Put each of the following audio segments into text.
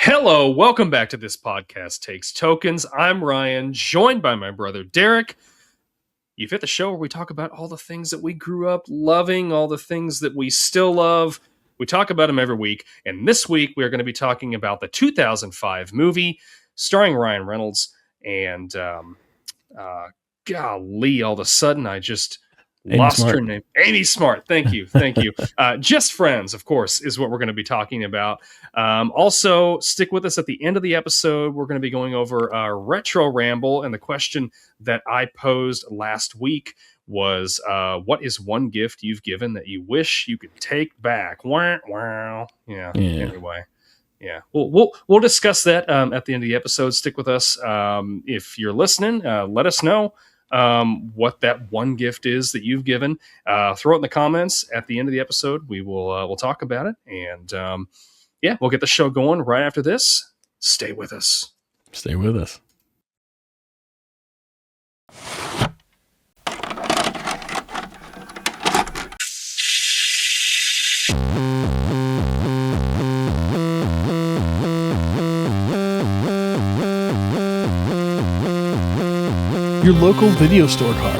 Hello, welcome back to This Podcast Takes Tokens. I'm Ryan, joined by my brother Derek. You've hit the show where we talk about all the things that we grew up loving, all the things that we still love. We talk about them every week, and this week we are going to be talking about the 2005 movie starring Ryan Reynolds. And golly, all of a sudden I just lost her name. Amy Smart. Thank you. Just Friends, of course, is what we're going to be talking about. Also, stick with us at the end of the episode. We're going to be going over a retro ramble. And the question that I posed last week was, what is one gift you've given that you wish you could take back? Wow. Yeah. Anyway. Yeah, we'll discuss that at the end of the episode. Stick with us. If you're listening, let us know what that one gift is that you've given. Throw it in the comments at the end of the episode. We'll talk about it, and we'll get the show going right after this. Stay with us. Stay with us. Your local video store card.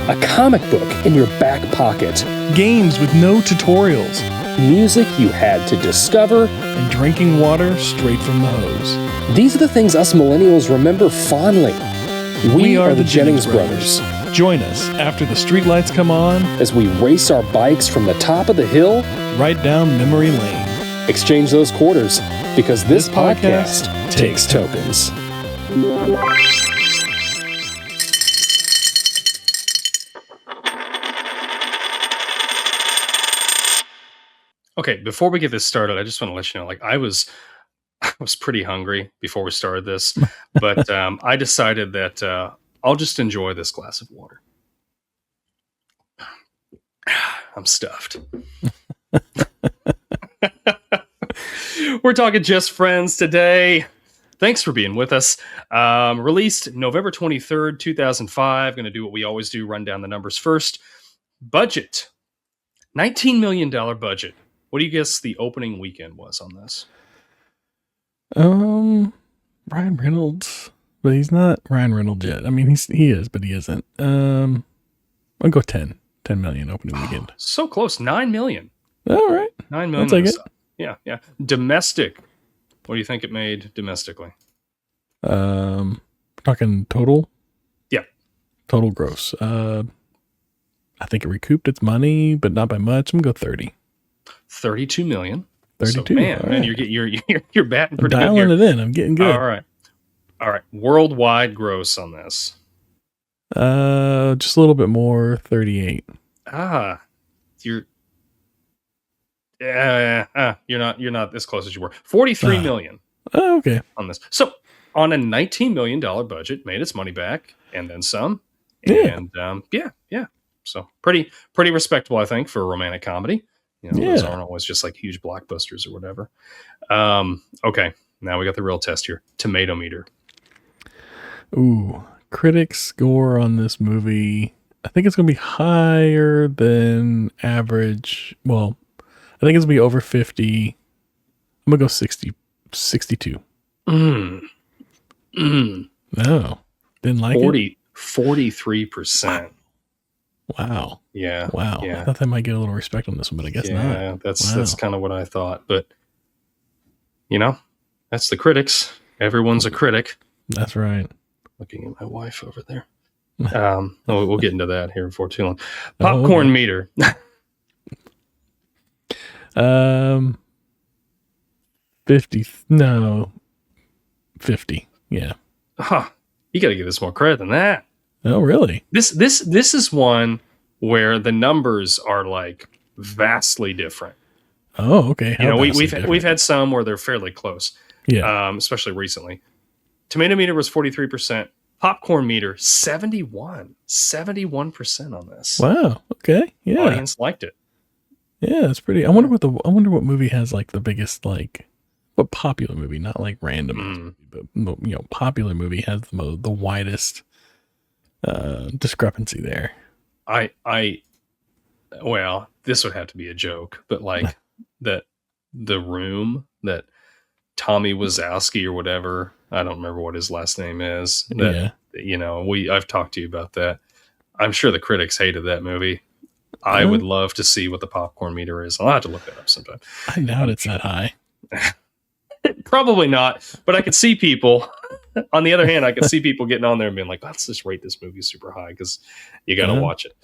A comic book in your back pocket. Games with no tutorials. Music you had to discover. And drinking water straight from the hose. These are the things us millennials remember fondly. We are the Jennings brothers. Join us after the streetlights come on as we race our bikes from the top of the hill right down memory lane. Exchange those quarters because this podcast takes tokens. Okay, before we get this started, I just want to let you know, I was pretty hungry before we started this, but I decided that I'll just enjoy this glass of water. I'm stuffed. We're talking Just Friends today. Thanks for being with us. Released November 23rd, 2005. Going to do what we always do, run down the numbers first. Budget. $19 million budget. What do you guess the opening weekend was on this? Ryan Reynolds, but he's not Ryan Reynolds yet. I mean, he is, but he isn't. I'll go 10 million opening weekend. So close. 9 million. All right. 9 million. I'll take it. Yeah. Domestic. What do you think it made domestically? Talking total? Yeah. Total gross. I think it recouped its money, but not by much. I'm gonna go 30. 32 million. 32. So, man, you're batting pretty good. Dialing it in. I'm getting good. All right. Worldwide gross on this. Just a little bit more. 38. You're not as close as you were. 43 million. Oh, okay. On this. So on a $19 million budget, made its money back and then some. Yeah. And yeah. So pretty respectable, I think, for a romantic comedy. Those aren't always just like huge blockbusters or whatever. Okay, now we got the real test here. Tomato meter. Ooh, critics score on this movie. I think it's going to be higher than average. Well, I think it's going to be over 50. I'm going to go 60, 62. No, didn't like 43%. Wow. Yeah. Wow. Yeah. I thought they might get a little respect on this one, but I guess not. Yeah, that's kind of what I thought. But, that's the critics. Everyone's a critic. That's right. Looking at my wife over there. We'll get into that here before too long. Popcorn meter. 50. No. 50. Yeah. You got to give us more credit than that. Oh, really? This is one where the numbers are like vastly different. Oh, okay. We've had some where they're fairly close. Yeah. Especially recently. Tomato meter was 43%. Popcorn meter 71% on this. Wow. Okay. Yeah. Audience liked it. Yeah, that's pretty. I wonder what movie has like the biggest what popular movie, not like random, but popular movie has the widest discrepancy there. Well, this would have to be a joke, but like that the room that Tommy Wazowski or whatever. I don't remember what his last name is. That, I've talked to you about that. I'm sure the critics hated that movie. I would love to see what the popcorn meter is. I'll have to look that up sometime. I doubt it's that high. Probably not, but I could see people. On the other hand, I could see people getting on there and being like, let's just rate this movie super high because you got to watch it.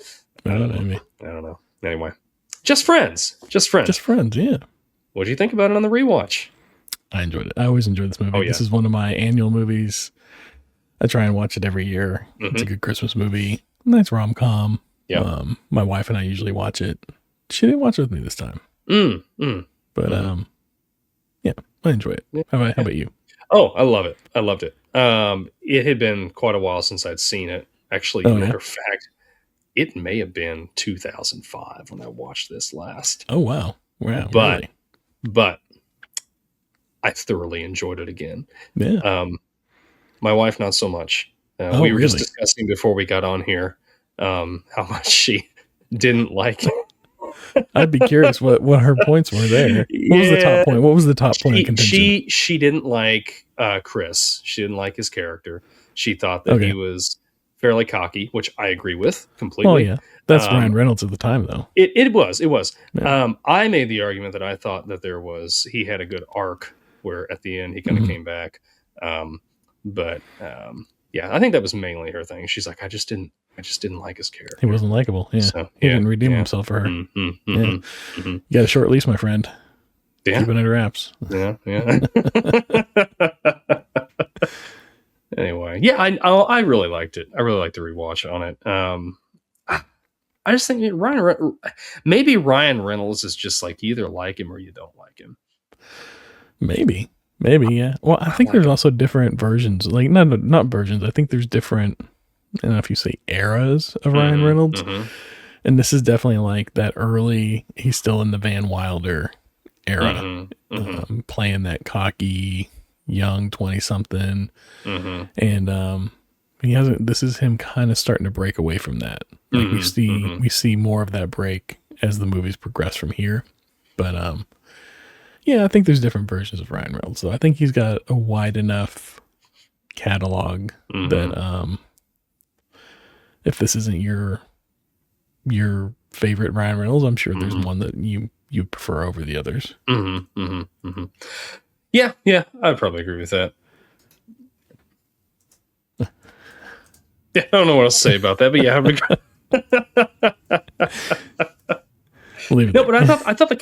I don't know. Anyway, Just Friends. Just Friends, yeah. What do you think about it on the rewatch? I enjoyed it. I always enjoy this movie. This is one of my annual movies. I try and watch it every year. Mm-hmm. It's a good Christmas movie. Nice rom-com. Yeah. My wife and I usually watch it. She didn't watch it with me this time. But yeah, I enjoy it. Yeah. How about you? Oh, I love it. I loved it. It had been quite a while since I'd seen it. Actually, matter of fact, it may have been 2005 when I watched this last. Oh, wow. Wow. But I thoroughly enjoyed it again. Yeah. My wife, not so much. We were just discussing before we got on here how much she didn't like it. I'd be curious what her points were there. What was the top point? What was the top point of contention? She didn't like Chris. She didn't like his character. She thought that he was fairly cocky, which I agree with completely. Oh yeah, that's Ryan Reynolds at the time, though. It was. Yeah. I made the argument that I thought that he had a good arc where at the end he kind of came back. But I think that was mainly her thing. She's like, I just didn't like his character. He wasn't likable. Yeah, so, he didn't redeem himself for her. You got a short leash, my friend. Yeah. Keep it under wraps. Yeah. Anyway, I really liked it. I really liked the rewatch on it. I just think maybe Ryan Reynolds is just like, you either like him or you don't like him. Maybe, yeah. Well, I think there's also different versions. Like, not versions. I think there's different, I don't know if you say eras of Ryan Reynolds. And this is definitely like that early, he's still in the Van Wilder era, playing that cocky, young 20-something. And this is him kind of starting to break away from that. Like we see more of that break as the movies progress from here. But I think there's different versions of Ryan Reynolds. So I think he's got a wide enough catalog that if this isn't your favorite Ryan Reynolds, I'm sure there's one that you prefer over the others. Yeah, I'd probably agree with that. Yeah, I don't know what else to say about that, but yeah, but I thought the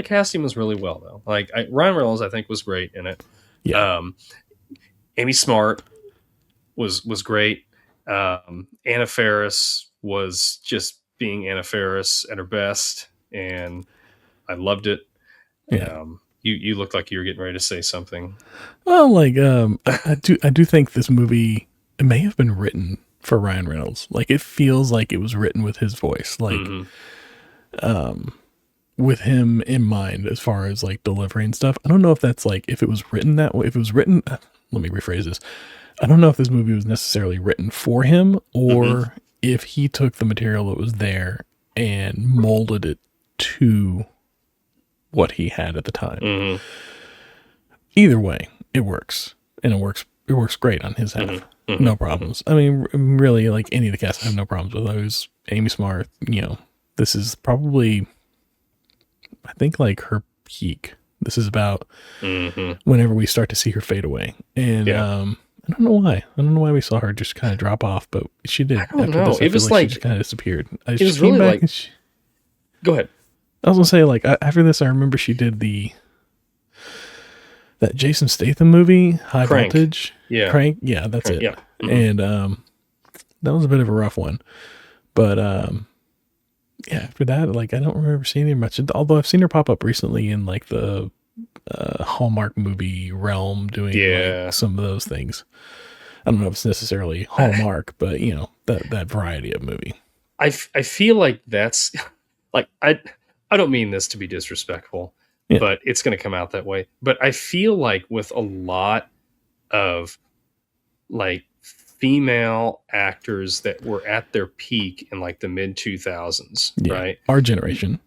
casting was really well though. Like Ryan Reynolds, I think was great in it. Yeah. Amy Smart was great. Anna Faris was just being Anna Faris at her best, and I loved it. Yeah. You looked like you were getting ready to say something. Well, like I do think this movie, it may have been written for Ryan Reynolds. Like it feels like it was written with his voice, like with him in mind as far as like delivery and stuff. I don't know if that's like if it was written that way. If it was written, let me rephrase this. I don't know if this movie was necessarily written for him or if he took the material that was there and molded it to what he had at the time. Either way, it works, and it works great on his half. No problems. I mean, really, like any of the cast, I have no problems with those. Amy Smart, this is probably, I think, like her peak. This is about whenever we start to see her fade away, and I don't know why. I don't know why we saw her just kind of drop off, but she did. I don't know. It was like she just kind of disappeared. It was really like. Go ahead. I was gonna say, like, after this, I remember she did that Jason Statham movie, High Crank. Voltage. Yeah. Crank. Yeah, that's Crank, it. Yeah. And that was a bit of a rough one. But after that, like, I don't remember seeing her much. Although I've seen her pop up recently in like the Hallmark movie realm, doing like, some of those things. I don't know if it's necessarily Hallmark, but that variety of movie. I feel like that's like I don't mean this to be disrespectful, but it's going to come out that way. But I feel like with a lot of like female actors that were at their peak in like the mid 2000s, right? Our generation,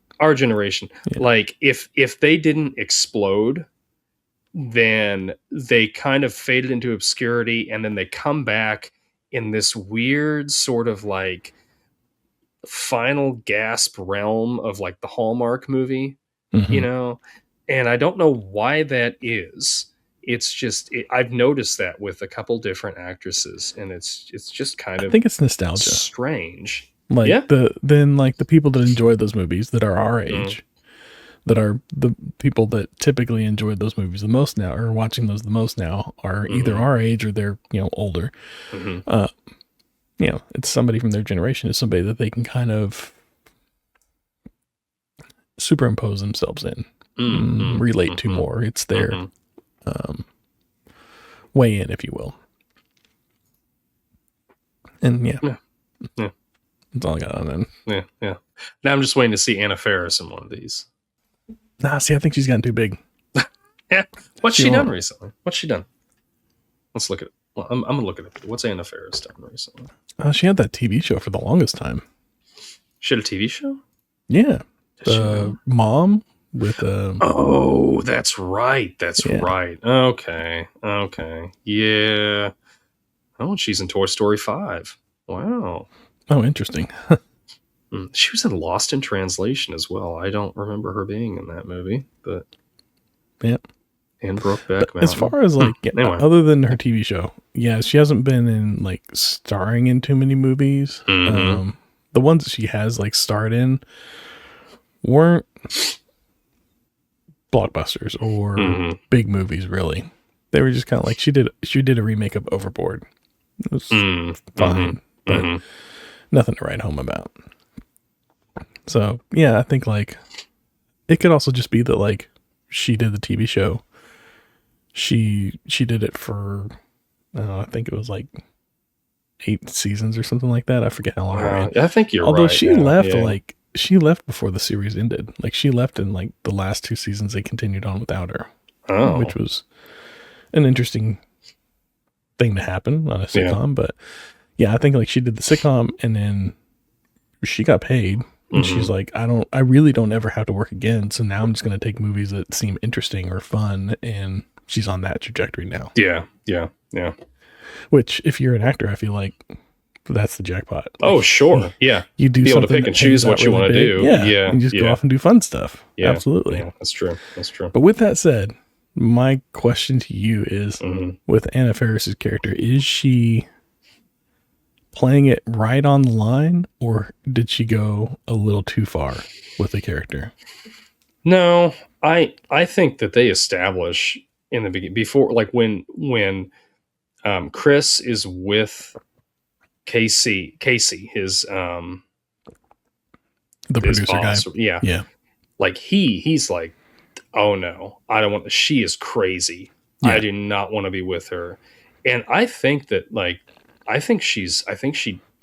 like if they didn't explode then they kind of faded into obscurity, and then they come back in this weird sort of like final gasp realm of like the Hallmark movie, you know? And I don't know why that is. It's just I've noticed that with a couple different actresses, and it's just kind of, I think it's nostalgia. Strange. Like Yeah. the people that enjoy those movies that are our age, that are the people that typically enjoyed those movies the most now, or watching those the most now, are either our age or they're, you know, older. You know, it's somebody from their generation. It's somebody that they can kind of superimpose themselves in, relate to more. It's their way in, if you will. And yeah. That's all I got on that. Yeah. Now I'm just waiting to see Anna Faris in one of these. Nah, see, I think she's gotten too big. Yeah. What's she done recently? What's she done? Let's look at it. Well, I'm going to look at it. What's Anna Faris done recently? She had that TV show for the longest time. She had a TV show? Yeah. The Mom with Oh, that's right. That's right. Okay. Yeah. Oh, she's in Toy Story 5. Wow. Oh, interesting. She was in Lost in Translation as well. I don't remember her being in that movie, but yeah. And Brokeback Mountain. As far as like, anyway. Other than her TV show, yeah, she hasn't been in like starring in too many movies. The ones that she has like starred in weren't blockbusters or big movies, really. They were just kind of like she did a remake of Overboard. It was fine, but nothing to write home about. So yeah, I think like it could also just be that like she did the TV show. She did it for I think it was like 8 seasons or something like that. I forget how long it ran. I think you're Although right. she left like she left before the series ended. Like she left in like the last 2 seasons. They continued on without her, which was an interesting thing to happen on a sitcom. But yeah, I think like she did the sitcom and then she got paid. And she's like, I really don't ever have to work again. So now I'm just going to take movies that seem interesting or fun. And she's on that trajectory now. Yeah. Which, if you're an actor, I feel like that's the jackpot. Oh, sure. Yeah. You do be able to pick and choose what you want to do. Yeah. And just go off and do fun stuff. Yeah. Absolutely. Yeah, that's true. But with that said, my question to you is, with Anna Faris's character, is she playing it right on the line, or did she go a little too far with the character? No, I think that they establish in the beginning, before, like when Chris is with Casey, his the producer boss, guy. Yeah. Like he's like, oh no, I don't want. She is crazy. Yeah. I do not want to be with her. And I think that like. I think she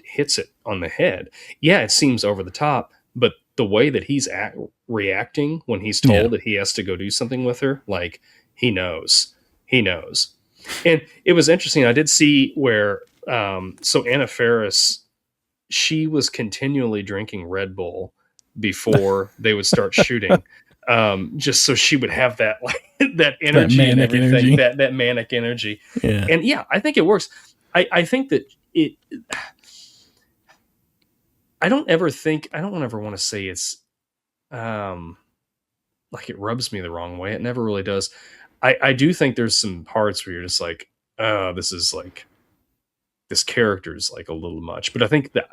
hits it on the head. Yeah, it seems over the top, but the way that he's reacting when he's told that he has to go do something with her, like he knows. And it was interesting. I did see where, so Anna Faris, she was continually drinking Red Bull before they would start shooting. Just so she would have that, like that energy and everything, that manic energy. Yeah. And yeah, I think it works. I think that I don't ever want to say it's like it rubs me the wrong way. It never really does. I do think there's some parts where you're just like, oh, this is like, this character is like a little much. But I think that,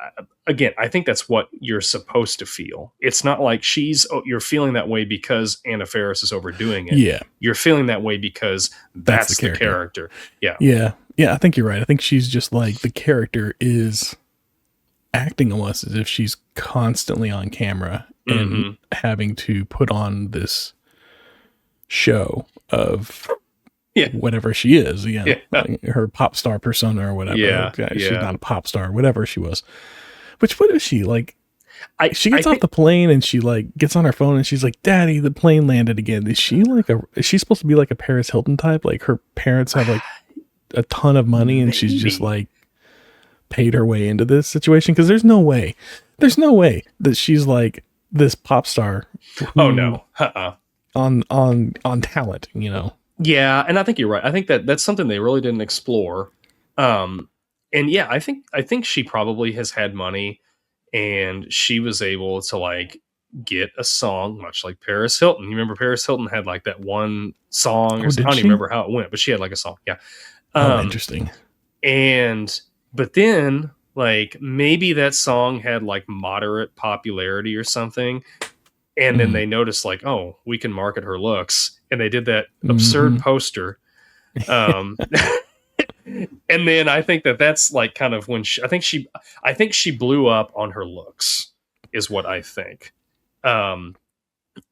again, I think that's what you're supposed to feel. It's not like you're feeling that way because Anna Faris is overdoing it. Yeah. You're feeling that way because that's the character. Yeah. Yeah. Yeah. I think you're right. I think she's just like, the character is acting almost as if she's constantly on camera and having to put on this show of whatever she is, like her pop star persona or whatever. She's not a pop star, whatever she was. Which, what is she like? She gets off the plane and she like gets on her phone and she's like, "Daddy, the plane landed again." Is she supposed to be like a Paris Hilton type? Like her parents have like a ton of money and she's just like paid her way into this situation? Because there's no way that she's like this pop star. Oh no, on talent, you know. Yeah, and I think you're right. I think that that's something they really didn't explore. Um, and yeah, I think she probably has had money, and she was able to like get a song, much like Paris Hilton. You remember Paris Hilton had like that one song, or Oh, I did don't even she? remember how it went, but she had like a song. Yeah. Oh, Um, interesting. and but then like maybe that song had like moderate popularity or something, and then Mm. they noticed like, oh, we can market her looks, and they did that absurd Hmm. poster. um and then I think that that's like kind of when I think she blew up on her looks, is what I think. um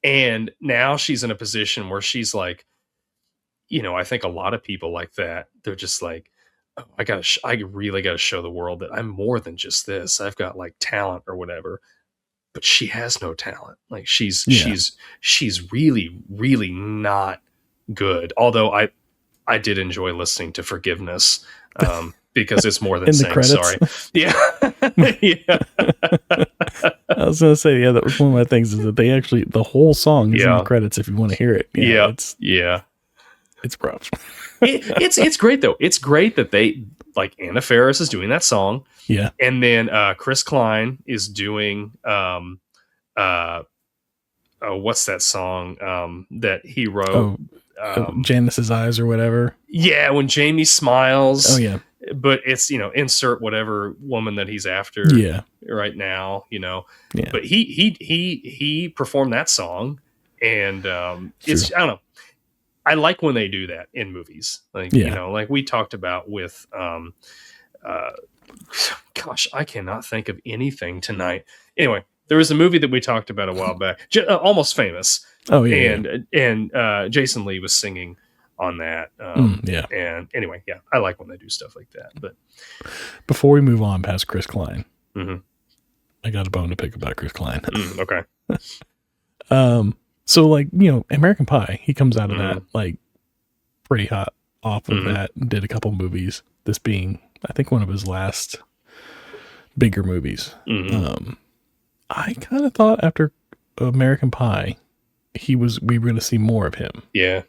and now she's in a position where she's like, I think a lot of people like that, they're just like, oh, I really gotta show the world that I'm more than just this. I've got like talent or whatever. But she has no talent. Like Yeah. she's really, really not good. Although I did enjoy listening to Forgiveness, because it's more than In the saying credits. sorry. Yeah. Yeah. I was gonna say, yeah, that was one of my things, is that they actually, the whole song is in the Yeah. credits if you want to hear it. Yeah, Yeah. Yeah. it's rough. It's great though. It's great that they like Anna Faris is doing that song, Yeah. and then Chris Klein is doing uh what's that song that he wrote? Janice's Eyes or whatever. Yeah, when Jamie smiles. Oh yeah. But it's, insert whatever woman that he's after Yeah. right now, Yeah. But he performed that song, and it's, I don't know. I like when they do that in movies, like Yeah. like we talked about with gosh, I cannot think of anything tonight. Anyway, there was a movie that we talked about a while back, Almost Famous. Oh yeah. And Jason Lee was singing on that. Yeah. And anyway, yeah, I like when they do stuff like that. But Before we move on past Chris Klein, mhm. I got a bone to pick about Chris Klein. Okay. So like, American Pie, he comes out of that like pretty hot off of Mhm. that, and did a couple movies. This being, I think, one of his last bigger movies. Mhm. I kind of thought after American Pie, we were going to see more of him. Yeah.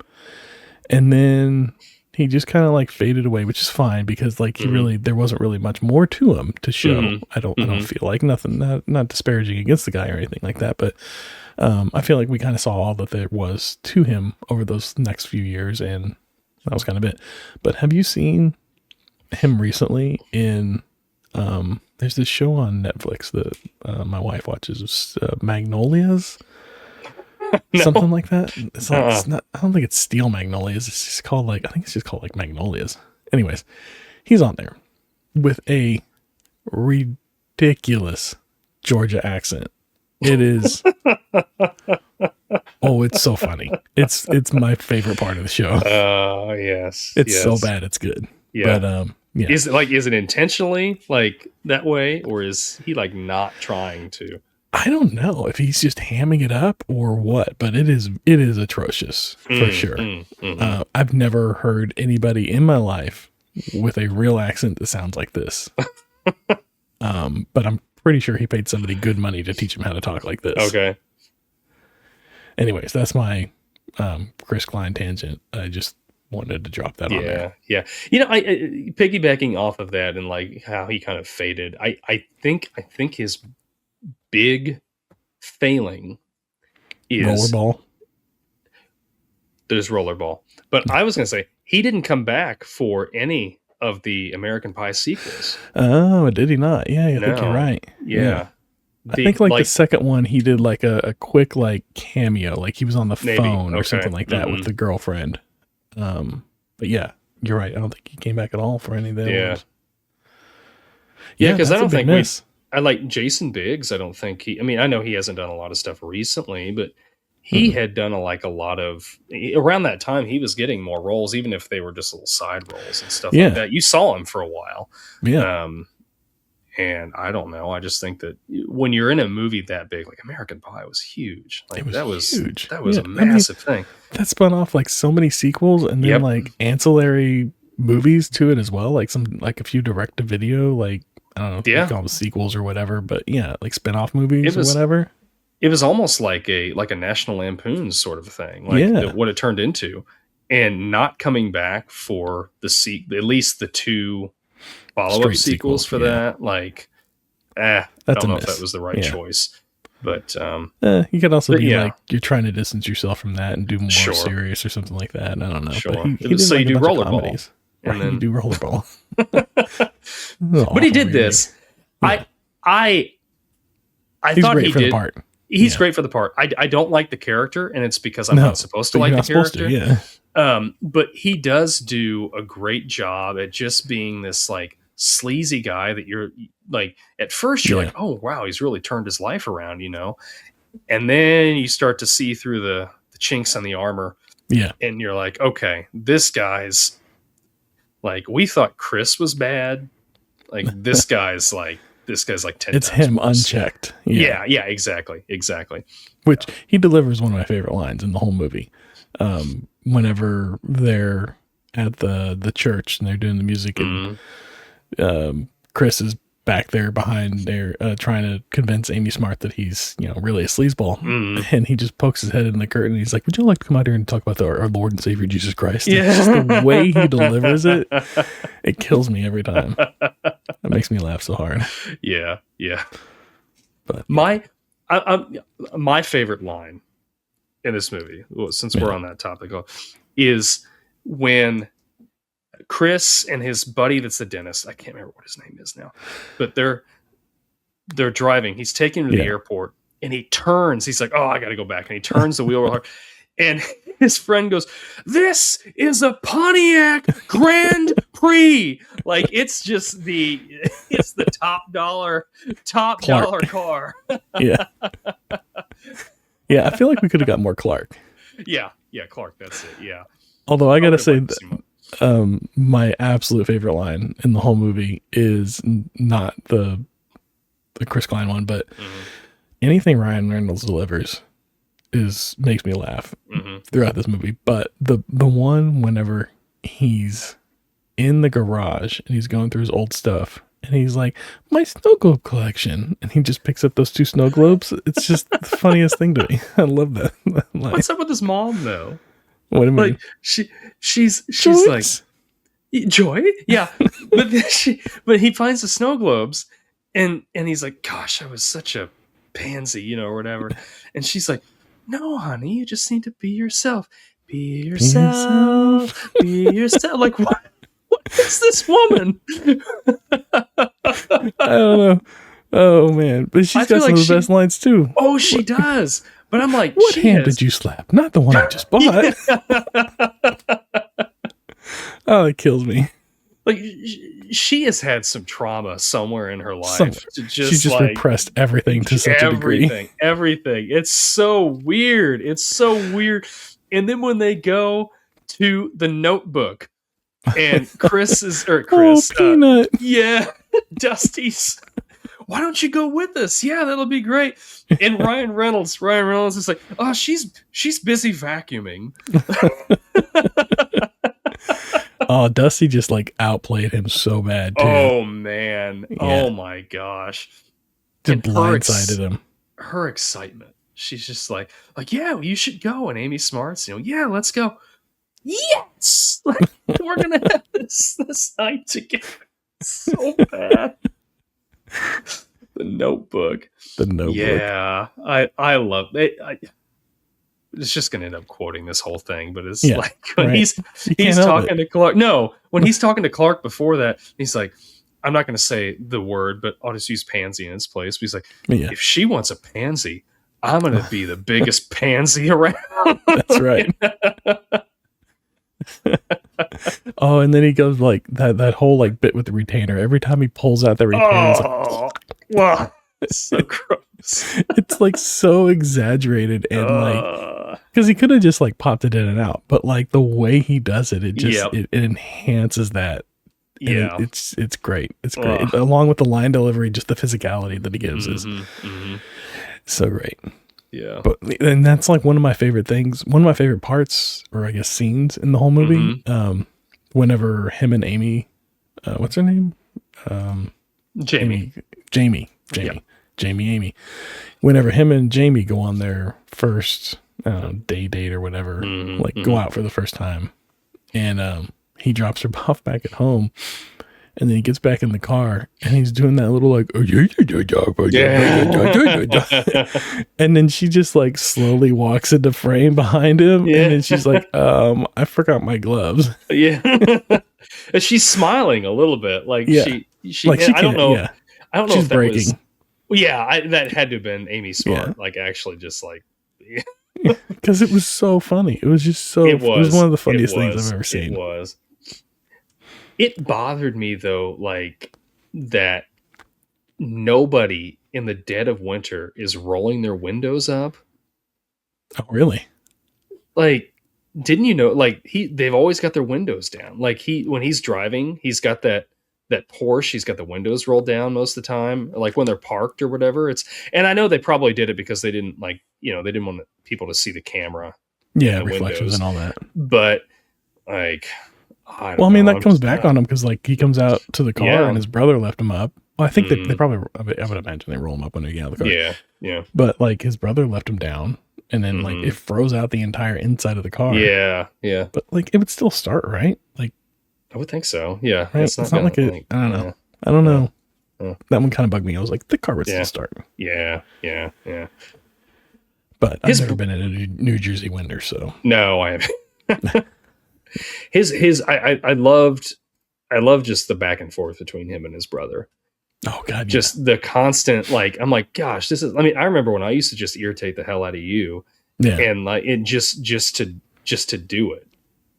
And then he just kind of like faded away, which is fine, because like there wasn't really much more to him to show. Mhm. I don't feel like nothing, not disparaging against the guy or anything like that, but I feel like we kind of saw all that there was to him over those next few years, and that was kind of it. But have you seen him recently in there's this show on Netflix that my wife watches, Magnolias? No. Something like that. It's not, I don't think it's Steel Magnolias. It's just called I think it's just called like Magnolias. Anyways, he's on there with a ridiculous Georgia accent. It is. Oh, it's so funny. It's my favorite part of the show. Yes. It's yes. so bad it's good. Yeah. But yeah. Is it intentionally like that way, or is he like not trying to? I don't know if he's just hamming it up or what, but it is atrocious for sure. I've never heard anybody in my life with a real accent that sounds like this. But I'm pretty sure he paid somebody good money to teach him how to talk like this. Okay. Anyways, that's my Chris Klein tangent. I just wanted to drop that on there. Yeah. I piggybacking off of that and like how he kind of faded. I think his big failing is Rollerball. There's Rollerball. But I was going to say, he didn't come back for any of the American Pie sequels. Oh, did he not? Yeah, I think you're right. Yeah. I think like the second one, he did like a quick like cameo, like he was on the phone or something like that with the girlfriend. But yeah, you're right. I don't think he came back at all for any of the other ones. Yeah, because I don't think I like Jason Biggs. I don't think I know he hasn't done a lot of stuff recently, but he had done a lot of around that time. He was getting more roles, even if they were just little side roles and stuff like that. You saw him for a while. Yeah. And I don't know. I just think that when you're in a movie that big, like American Pie was huge. Like that was huge. That was a massive thing. That spun off like so many sequels and then like ancillary movies to it as well. Like a few direct to video, like I don't know if you call them sequels or whatever, but yeah, like spin-off movies or whatever. It was almost like a National Lampoon's sort of thing, like what it turned into. and not coming back for at least the 2 follow-up sequels for that, like, I don't know if that was the right choice. But you could also be like, you're trying to distance yourself from that and do more serious or something like that. I don't know. Sure. But he did so like you a do bunch of rollerball. comedies. And then you do rollerball. But he did this. Yeah. I He's thought great he for did. The part. He's great for the part. I don't like the character, and it's because I'm not supposed to like the character. But he does do a great job at just being this like sleazy guy that you're like, at first you're like, oh wow, he's really turned his life around, you know? And then you start to see through the chinks in the armor. Yeah. And you're like, okay, this guy's like, we thought Chris was bad. Like this guy's like 10 It's him worse. Unchecked. Yeah, exactly. Which he delivers one of my favorite lines in the whole movie. Whenever they're at the church and they're doing the music and Chris is back there behind there trying to convince Amy Smart that he's, you know, really a sleazeball. And he just pokes his head in the curtain and he's like, would you like to come out here and talk about our Lord and Savior Jesus Christ? Yeah. Just the way he delivers it, it kills me every time. It makes me laugh so hard. Yeah. But my favorite line in this movie, since we're on that topic, is when Chris and his buddy that's the dentist, I can't remember what his name is now, but they're driving. He's taking him to the airport and he turns. He's like, oh, I got to go back. And he turns the wheel real hard. And his friend goes, this is a Pontiac Grand Prix. Like it's just it's the top dollar car. Yeah. Yeah. I feel like we could have got more Clark. Yeah. Clark. That's it. Yeah. Although I got to say, my absolute favorite line in the whole movie is not the Chris Klein one, but anything Ryan Reynolds delivers makes me laugh throughout this movie. But the one whenever he's in the garage and he's going through his old stuff and he's like, my snow globe collection, and he just picks up those 2 snow globes. It's just the funniest thing to me. I love that line. What's up with his mom though? What do you mean? Like she's like Joy, yeah, but he finds the snow globes, and he's like, gosh, I was such a pansy, you know, or whatever. And she's like, no, honey, you just need to be yourself. Be yourself. Be yourself. Like what is this woman? I don't know. Oh man, but she's got some of the best lines too. Oh, she does. But I'm like, what hand did you slap? Not the one I just bought. Oh, it kills me. Like she has had some trauma somewhere in her life. She just like, repressed everything to such a degree. Everything. It's so weird. And then when they go to the Notebook, and Chris, Peanut. Dusty's. Why don't you go with us? Yeah, that'll be great. And Ryan Reynolds is like, oh, she's busy vacuuming. Oh, Dusty just like outplayed him so bad too. Oh man. Yeah. Oh my gosh. Just blindsided him. Her excitement. She's just like, yeah, you should go. And Amy Smart's, you know, yeah, let's go. Yes. Like, we're gonna have this night together. So bad. The Notebook. Yeah, I love it. It's just going to end up quoting this whole thing, but it's like when he's talking to Clark. No, when he's talking to Clark before that, he's like, I'm not going to say the word, but I'll just use pansy in its place. But he's like, if she wants a pansy, I'm going to be the biggest pansy around. That's right. Oh, and then he goes like that whole like bit with the retainer. Every time he pulls out the retainer, it's like, wow, it's so gross. It's like so exaggerated and like because he could have just like popped it in and out, but like the way he does it, it just it enhances that. Yeah, it's great. It's great along with the line delivery, just the physicality that he gives is so great. Yeah, and that's like one of my favorite things. One of my favorite parts, or I guess scenes in the whole movie. Whenever him and Amy, what's her name? Jamie. Amy. Whenever him and Jamie go on their first date or whatever, like go out for the first time, and he drops her off back at home. And then he gets back in the car and he's doing that little like, and then she just like slowly walks into frame behind him. Yeah. And then she's like, I forgot my gloves. Yeah. And she's smiling a little bit. Like she like I don't know. Yeah. I don't know she's if that breaking. Was, that had to have been Amy Smart. Yeah. Like actually just like, because it was so funny. It was just so, it was one of the funniest things I've ever seen. It was. It bothered me though, like that nobody in the dead of winter is rolling their windows up. Oh, really? Like, didn't you know? Like they've always got their windows down. Like when he's driving, he's got that Porsche. He's got the windows rolled down most of the time. Like when they're parked or whatever. And I know they probably did it because they didn't they didn't want people to see the camera. Yeah, reflections and all that. But like. I mean, that comes back on him because, like, he comes out to the car and his brother left him up. Well, I think they probably, I would imagine they roll him up when they get out of the car. Yeah, yeah. But, like, his brother left him down, and then, like, it froze out the entire inside of the car. Yeah, yeah. But, like, it would still start, right? Like, I would think so, yeah. Right? It's not like I don't know. Yeah. I don't know. That one kind of bugged me. I was like, the car would still start. Yeah, yeah, yeah. But I've never been in a New Jersey winter, so. No, I haven't. I loved just the back and forth between him and his brother. Oh God. Just the constant, like, I'm like, gosh, I remember when I used to just irritate the hell out of you. Yeah. And like, it just to do it.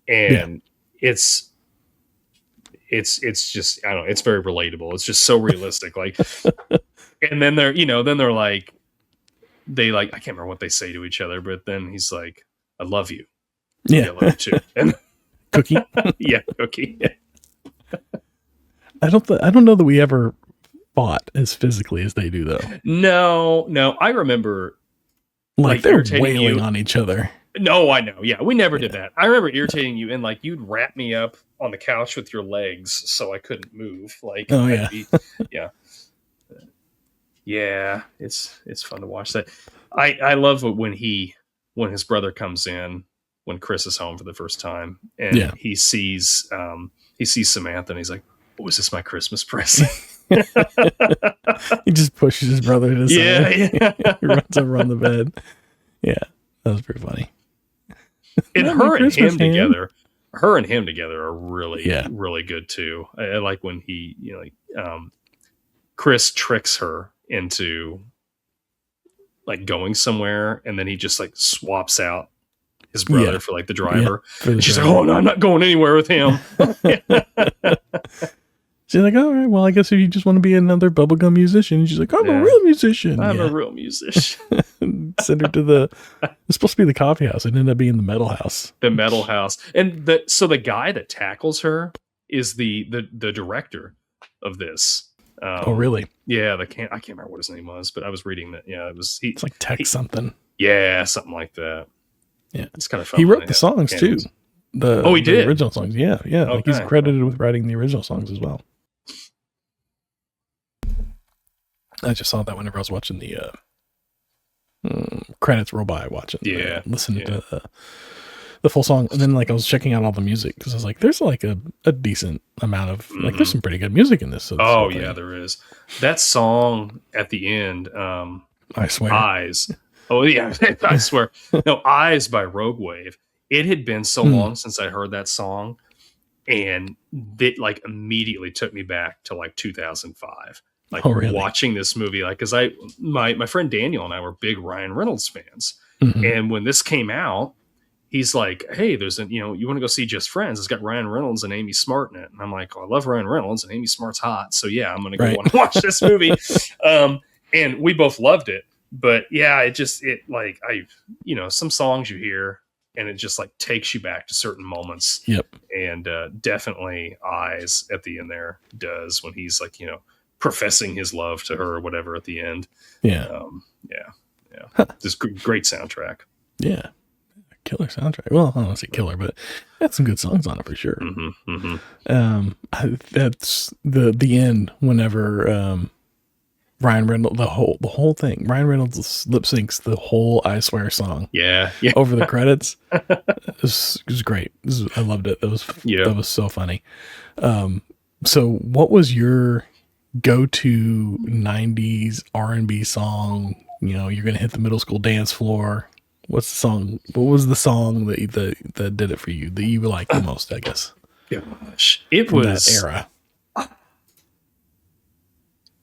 And it's just, I don't know, it's very relatable. It's just so realistic. Like, and then they're like, I can't remember what they say to each other, but then he's like, I love you. Yeah. I love you too. And Cookie. Yeah, Cookie. Yeah. I don't know that we ever fought as physically as they do, though. No. I remember like they're wailing on each other. No, I know. Yeah, we never did that. I remember irritating you, and like you'd wrap me up on the couch with your legs so I couldn't move. Like, oh yeah, yeah. It's fun to watch that. I love it when his brother comes in. When Chris is home for the first time and he sees Samantha and he's like, oh, is this my Christmas present? He just pushes his brother to the side. Yeah. He runs over on the bed. Yeah. That was pretty funny. And her and him together are really, really good too. I like when he, Chris tricks her into like going somewhere and then he just like swaps out his brother for like the driver. She's like, oh no, I'm not going anywhere with him. She's like, all right, well, I guess if you just want to be another bubblegum musician. And she's like, I'm a real musician. I'm a real musician. Send her to it's supposed to be the coffee house. It ended up being the metal house. The metal house. And so the guy that tackles her is the director of this. Oh, really? Yeah. I can't remember what his name was, but I was reading that. Yeah, it's like Tech something. Yeah, something like that. Yeah, it's kind of fun. He wrote the songs too. He did the original songs. Yeah. Okay. Like he's credited with writing the original songs as well. I just saw that whenever I was watching the credits roll by, listening to the full song, and then like I was checking out all the music because I was like, there's like a decent amount of like there's some pretty good music in this. Oh yeah, there is. That song at the end, I swear, Eyes. Oh yeah, I swear. No, Eyes by Rogue Wave. It had been so long since I heard that song, and it like immediately took me back to like 2005. Like watching this movie, like because my friend Daniel and I were big Ryan Reynolds fans, and when this came out, he's like, "Hey, there's you want to go see Just Friends? It's got Ryan Reynolds and Amy Smart in it." And I'm like, "Oh, I love Ryan Reynolds and Amy Smart's hot, so yeah, I'm gonna go want to watch this movie." And we both loved it. But yeah, some songs you hear and it just like takes you back to certain moments. Yep. And definitely Eyes at the end there does when he's like, professing his love to her or whatever at the end. Yeah. Just great soundtrack. Yeah. Killer soundtrack. Well, I don't want to say killer, but had some good songs on it for sure. That's the end whenever Ryan Reynolds, the whole thing. Ryan Reynolds lip syncs the whole "I Swear" song. Yeah. Over the credits. It was great. I loved it. That was so funny. So what was your go-to 90s R&B song? You know, you're gonna hit the middle school dance floor. What's the song? What was the song that did it for you, that you like the most, I guess? Gosh, it was that era.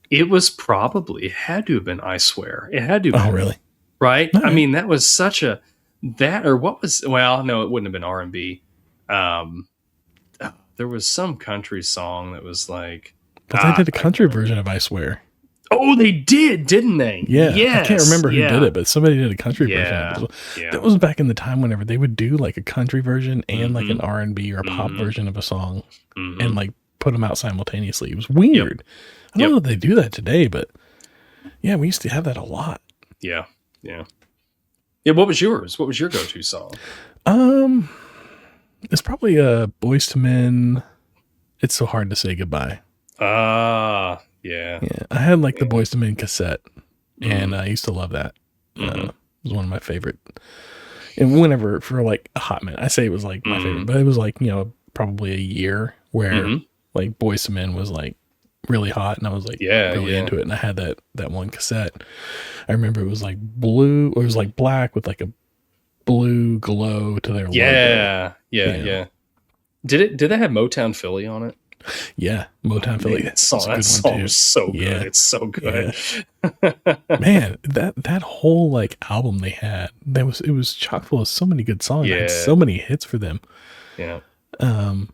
It was probably, it had to have been "I Swear." It had to have been. Oh, really? Right? All right. I mean, that was such a, that, or what was, well, no, it wouldn't have been R&B. There was some country song that was like, but they did a country version of "I Swear." Oh, they did, didn't they? Yeah. Yes, I can't remember who did it, but somebody did a country version of it. Yeah. That was back in the time whenever they would do like a country version and like an R&B or a pop version of a song and like put them out simultaneously. It was weird. I don't know if they do that today, but yeah, we used to have that a lot. Yeah. What was yours? What was your go-to song? It's probably Boyz II Men. It's So Hard to Say Goodbye. Yeah. I had like the Boyz II Men cassette, and I used to love that. It was one of my favorite. And whenever, for like a hot minute, I say it was like my favorite, but it was like, probably a year where like Boyz II Men was like really hot, and I was like really into it, and I had that one cassette. I remember it was like blue, or it was like black with like a blue glow to their logo. Yeah. Did they have Motown Philly on it? Yeah, Motown Philly. That song was so good. Yeah. It's so good. Yeah. Man, that whole like album they had, it was chock full of so many good songs. Yeah. Had so many hits for them. Yeah. And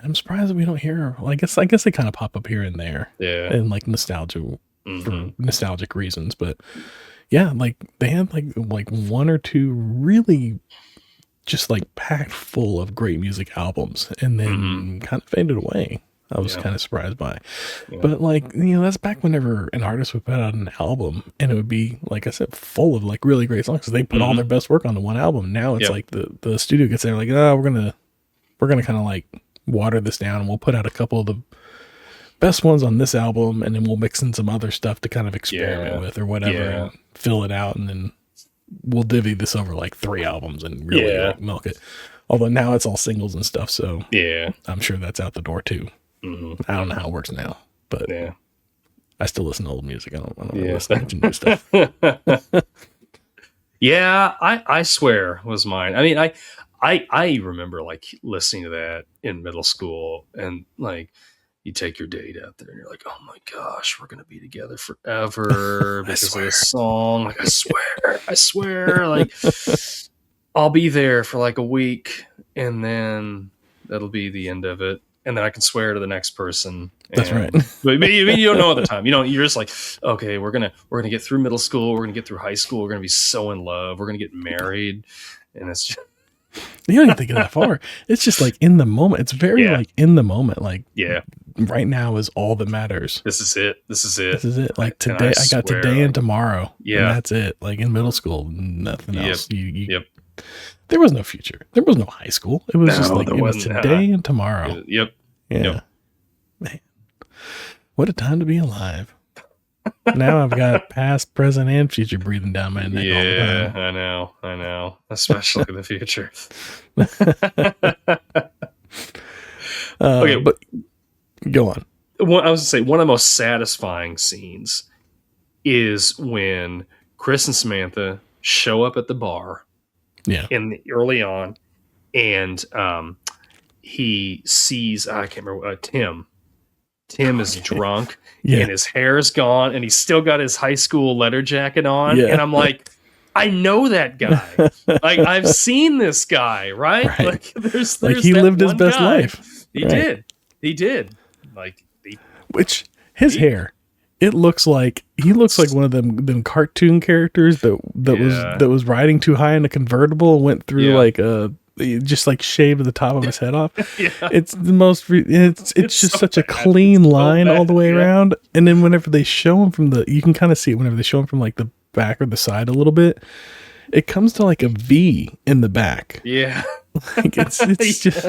I'm surprised that we don't hear. Well, I guess they kind of pop up here and there. Yeah. And like nostalgia for nostalgic reasons, but yeah, like they had like one or two really just like packed full of great music albums, and then kind of faded away. I was kind of surprised by, but like, that's back whenever an artist would put out an album and it would be, like I said, full of like really great songs, because they put all their best work onto one album. Now it's like the studio gets there like, oh, we're gonna kind of like water this down, and we'll put out a couple of the best ones on this album, and then we'll mix in some other stuff to kind of experiment with or whatever, and fill it out, and then we'll divvy this over like 3 albums and really like milk it. Although now it's all singles and stuff, so I'm sure that's out the door too. I don't know how it works now, but I still listen to old music. I don't listen to new stuff. I Swear was mine. I mean, I remember like listening to that in middle school, and like, you take your date out there and you're like, oh my gosh, we're going to be together forever because of this song. Like, I swear, like, I'll be there for like a week, and then that'll be the end of it. And then I can swear to the next person. That's right. But you don't know at the time. You're just like, okay, we're gonna get through middle school. We're gonna get through high school. We're gonna be so in love. We're gonna get married, and it's just, you don't even think of that far. It's just like in the moment. It's very like in the moment. Like right now is all that matters. This is it. Like today, I got today and tomorrow. Yeah, and that's it. Like in middle school, nothing else. There was no future. There was no high school. It was just like, it was today and tomorrow. Yep. Man, what a time to be alive. Now I've got past, present, and future breathing down my neck all the time. I know. Especially the future. Okay, but go on. I was going to say, one of the most satisfying scenes is when Chris and Samantha show up at the bar. Early on, and he sees, I can't remember, Tim. Tim is drunk, and his hair is gone, and he's still got his high school leather jacket on. And I'm like, I know that guy. Like, I've seen this guy, right? Like, there's like he lived his best life. He did. Like, which his hair. It looks like he looks like one of them cartoon characters that was riding too high in a convertible and went through like just like shaved the top of his head off. It's the most. It's just so such a clean line all the way around. And then whenever they show him you can kind of see it whenever they show him from like the back or the side a little bit. It comes to like a V in the back. Yeah. Like it's just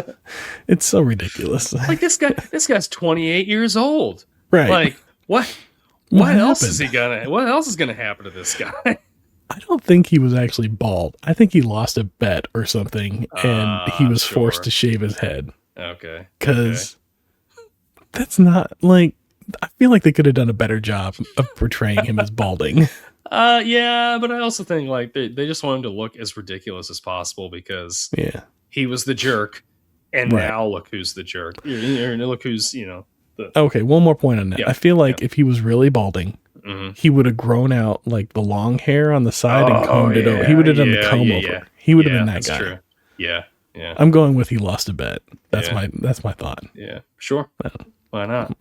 it's so ridiculous. Like this guy's 28 years old. Right. Like what? What else is gonna happen to this guy? I don't think he was actually bald. I think he lost a bet or something, and he was forced to shave his head. Okay. Because that's not like, I feel like they could have done a better job of portraying him as balding. Yeah, but I also think like they just want him to look as ridiculous as possible because he was the jerk, and now look who's the jerk. Look who's Okay, one more point on that. I feel like if he was really balding, he would have grown out like the long hair on the side and combed it over. He would have done the comb over. He would have been that guy. True. Yeah. I'm going with he lost a bet. That's my thought. Yeah, sure. Why not?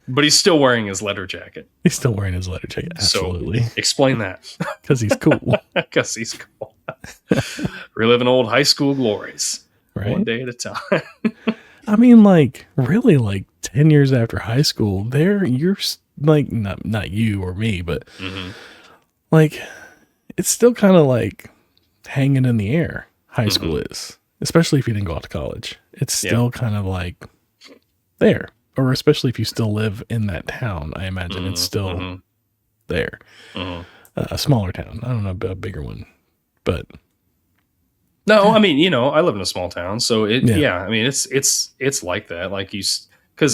But he's still wearing his leather jacket. He's still wearing his leather jacket. Absolutely. So explain that. Because he's cool. Because he's cool. Reliving old high school glories. Right? One day at a time. I mean, like, really, like 10 years after high school, you're like, not you or me, but like, it's still kind of like hanging in the air. High school is, especially if you didn't go out to college. It's still kind of like there, or especially if you still live in that town. I imagine it's still there. A smaller town. I don't know about a bigger one, but no, I mean, I live in a small town, so I mean, it's like that. Like because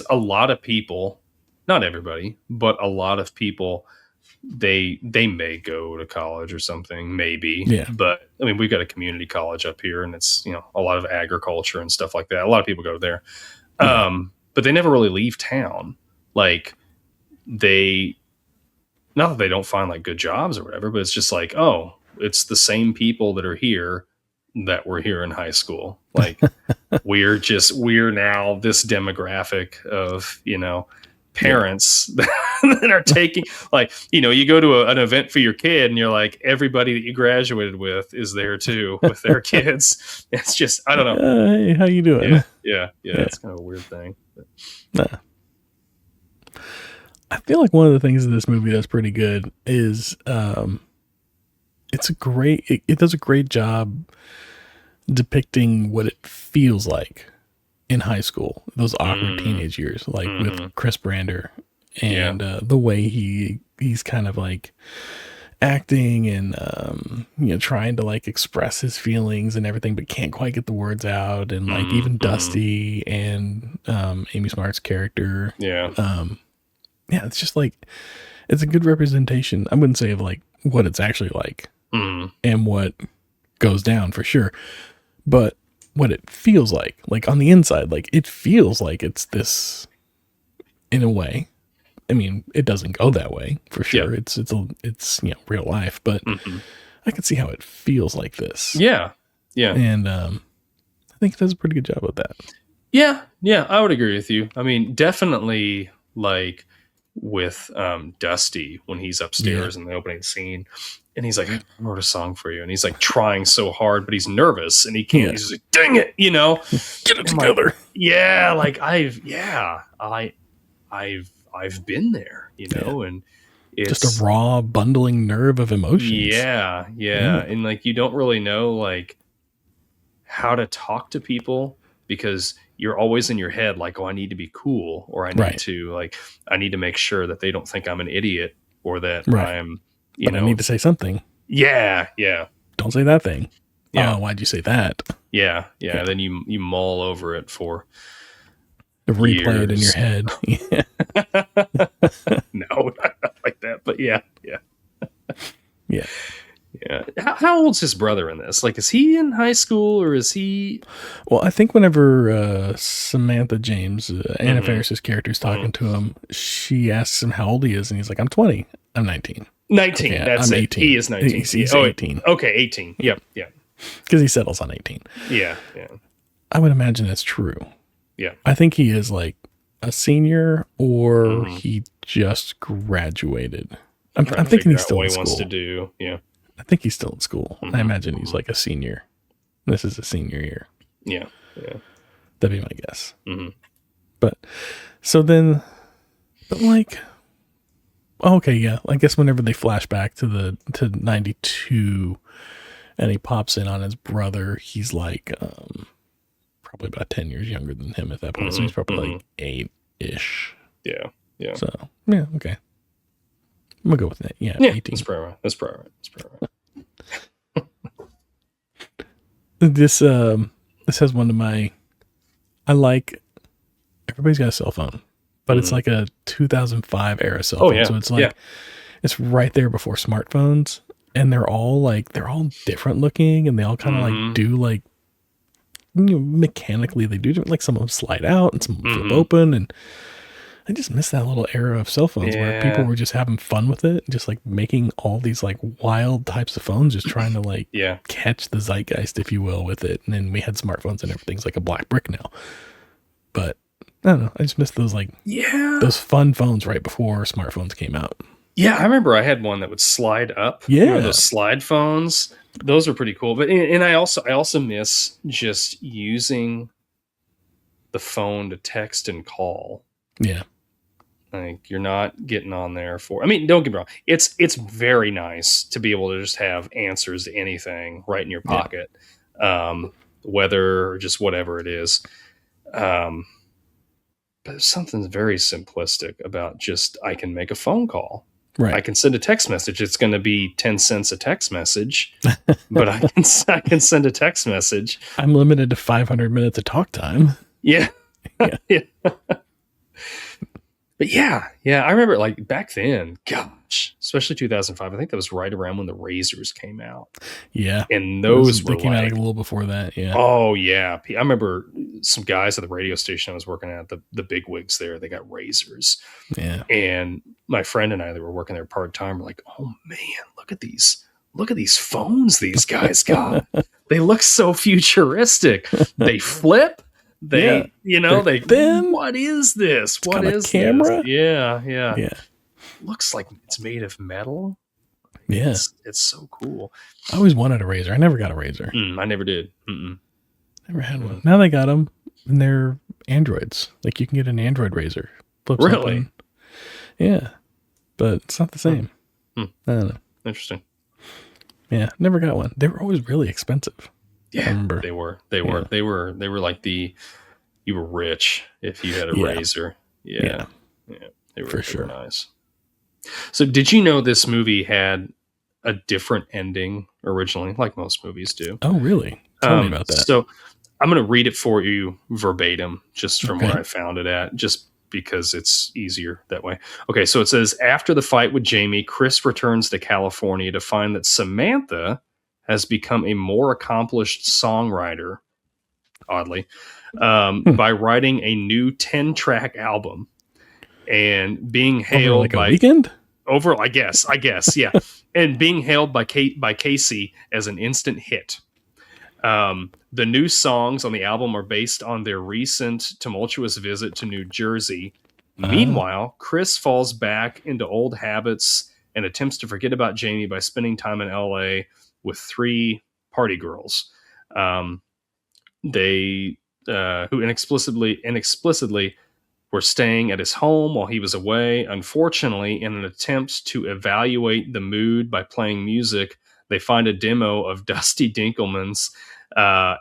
a lot of people, not everybody, but a lot of people, they may go to college or something, maybe. Yeah. But I mean, we've got a community college up here, and it's a lot of agriculture and stuff like that. A lot of people go there, but they never really leave town. Like not that they don't find like good jobs or whatever, but it's just like, oh, it's the same people that are here that were here in high school. Like we're now this demographic of, parents that are taking like, you go to an event for your kid and you're like, everybody that you graduated with is there too with their kids. It's just, I don't know. Hey, how you doing? Yeah. It's kind of a weird thing. I feel like one of the things in this movie that's pretty good is, it does a great job depicting what it feels like in high school, those awkward teenage years, like with Chris Brander and the way he's kind of like acting and trying to like express his feelings and everything, but can't quite get the words out, and like even Dusty and Amy Smart's character, it's just like it's a good representation. I wouldn't say of like what it's actually like and what goes down for sure, but what it feels like on the inside, like it feels like it's this in a way. I mean, it doesn't go that way for sure. It's real life, but I can see how it feels like this. Yeah. And I think it does a pretty good job of that. Yeah, I would agree with you. I mean, definitely like with Dusty when he's upstairs in the opening scene. And he's like, I wrote a song for you. And he's like trying so hard, but he's nervous and he can't. He's like, dang it, get it together. Like, I've been there, and it's just a raw bundling nerve of emotions. Yeah. And like, you don't really know like how to talk to people because you're always in your head like, oh, I need to be cool, or I need to make sure that they don't think I'm an idiot, or that I'm, I need to say something. Yeah. Don't say that thing. Yeah. Oh, why'd you say that? Yeah. Then you mull over it for replay it in your head. No, not like that. But yeah. How old's his brother in this? Like, is he in high school or is he? Well, I think whenever Samantha James, Anna Faris' character, is talking to him, she asks him how old he is, and he's like, "I'm 20. I'm 19." 19. Okay, that's I'm it. 18. He is 19. He's 18. Okay, 18. Yep. Because he settles on 18. Yeah. I would imagine that's true. Yeah. I think he is like a senior, or he just graduated. I'm thinking he's still in school. What he wants to do. Yeah. I think he's still in school. I imagine he's like a senior. This is a senior year. Yeah. That'd be my guess. But like, okay, yeah. I guess whenever they flash back to 92 and he pops in on his brother, he's like probably about 10 years younger than him at that point. So he's probably like 8-ish. Yeah. So, yeah, okay. I'm gonna go with that. Yeah, Yeah, 18. that's probably right. That's probably right. This has one of my. I like. Everybody's got a cell phone, but it's like a 2005 era cell phone. Yeah. So it's like it's right there before smartphones, and they're all different looking, and they all kind of like do like mechanically they do like some of them slide out and some of them flip open, and I just miss that little era of cell phones where people were just having fun with it, just like making all these like wild types of phones, just trying to like catch the zeitgeist, if you will, with it. And then we had smartphones and everything's like a black brick now. But I don't know. I just miss those those fun phones right before smartphones came out. Yeah, I remember I had one that would slide up. Yeah, those slide phones. Those are pretty cool. But and I also miss just using the phone to text and call. Yeah. Like you're not getting on there for. I mean, don't get me wrong. It's very nice to be able to just have answers to anything right in your pocket, whether or just whatever it is. But something's very simplistic about just I can make a phone call. Right. I can send a text message. It's going to be 10 cents a text message, but I can send a text message. I'm limited to 500 minutes of talk time. Yeah. Yeah. But yeah, I remember like back then, gosh, especially 2005. I think that was right around when the Razors came out. Yeah. And those they came out a little before that. Yeah. Oh yeah. I remember some guys at the radio station I was working at, the big wigs there, they got Razors. Yeah. And my friend and I that were working there part-time were like, oh man, look at these phones these guys got. They look so futuristic. They flip. They thin. What is this? What is camera? This? Yeah. Looks like it's made of metal. Yeah. It's so cool. I always wanted a Razor. I never got a Razor. I never did. Never had one. Now they got them and they're Androids. Like you can get an Android Razor. Flips really? Open. Yeah. But it's not the same. I don't know. Interesting. Yeah. Never got one. They were always really expensive. Yeah, they were like you were rich if you had a Razor. Yeah, they were for sure nice. So did you know this movie had a different ending originally, like most movies do? Oh, really? Tell me about that. So I'm going to read it for you verbatim, just from where I found it at, just because it's easier that way. Okay, so it says, after the fight with Jamie, Chris returns to California to find that Samantha has become a more accomplished songwriter, oddly, by writing a new 10-track album and being hailed by a weekend? I guess, yeah. And being hailed by Casey as an instant hit. The new songs on the album are based on their recent tumultuous visit to New Jersey. Meanwhile, Chris falls back into old habits and attempts to forget about Jamie by spending time in LA with 3 party girls, who inexplicably were staying at his home while he was away. Unfortunately, in an attempt to evaluate the mood by playing music, they find a demo of Dusty Dinkelman's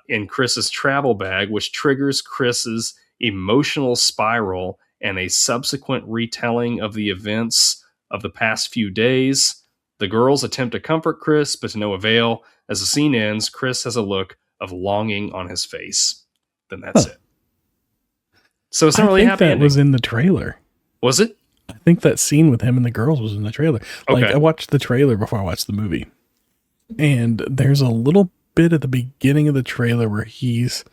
in Chris's travel bag, which triggers Chris's emotional spiral and a subsequent retelling of the events of the past few days. The girls attempt to comfort Chris, but to no avail. As the scene ends, Chris has a look of longing on his face. Then that's it. So it's not really happy. That was in the trailer. Was it? I think that scene with him and the girls was in the trailer. Like I watched the trailer before I watched the movie. And there's a little bit at the beginning of the trailer where he's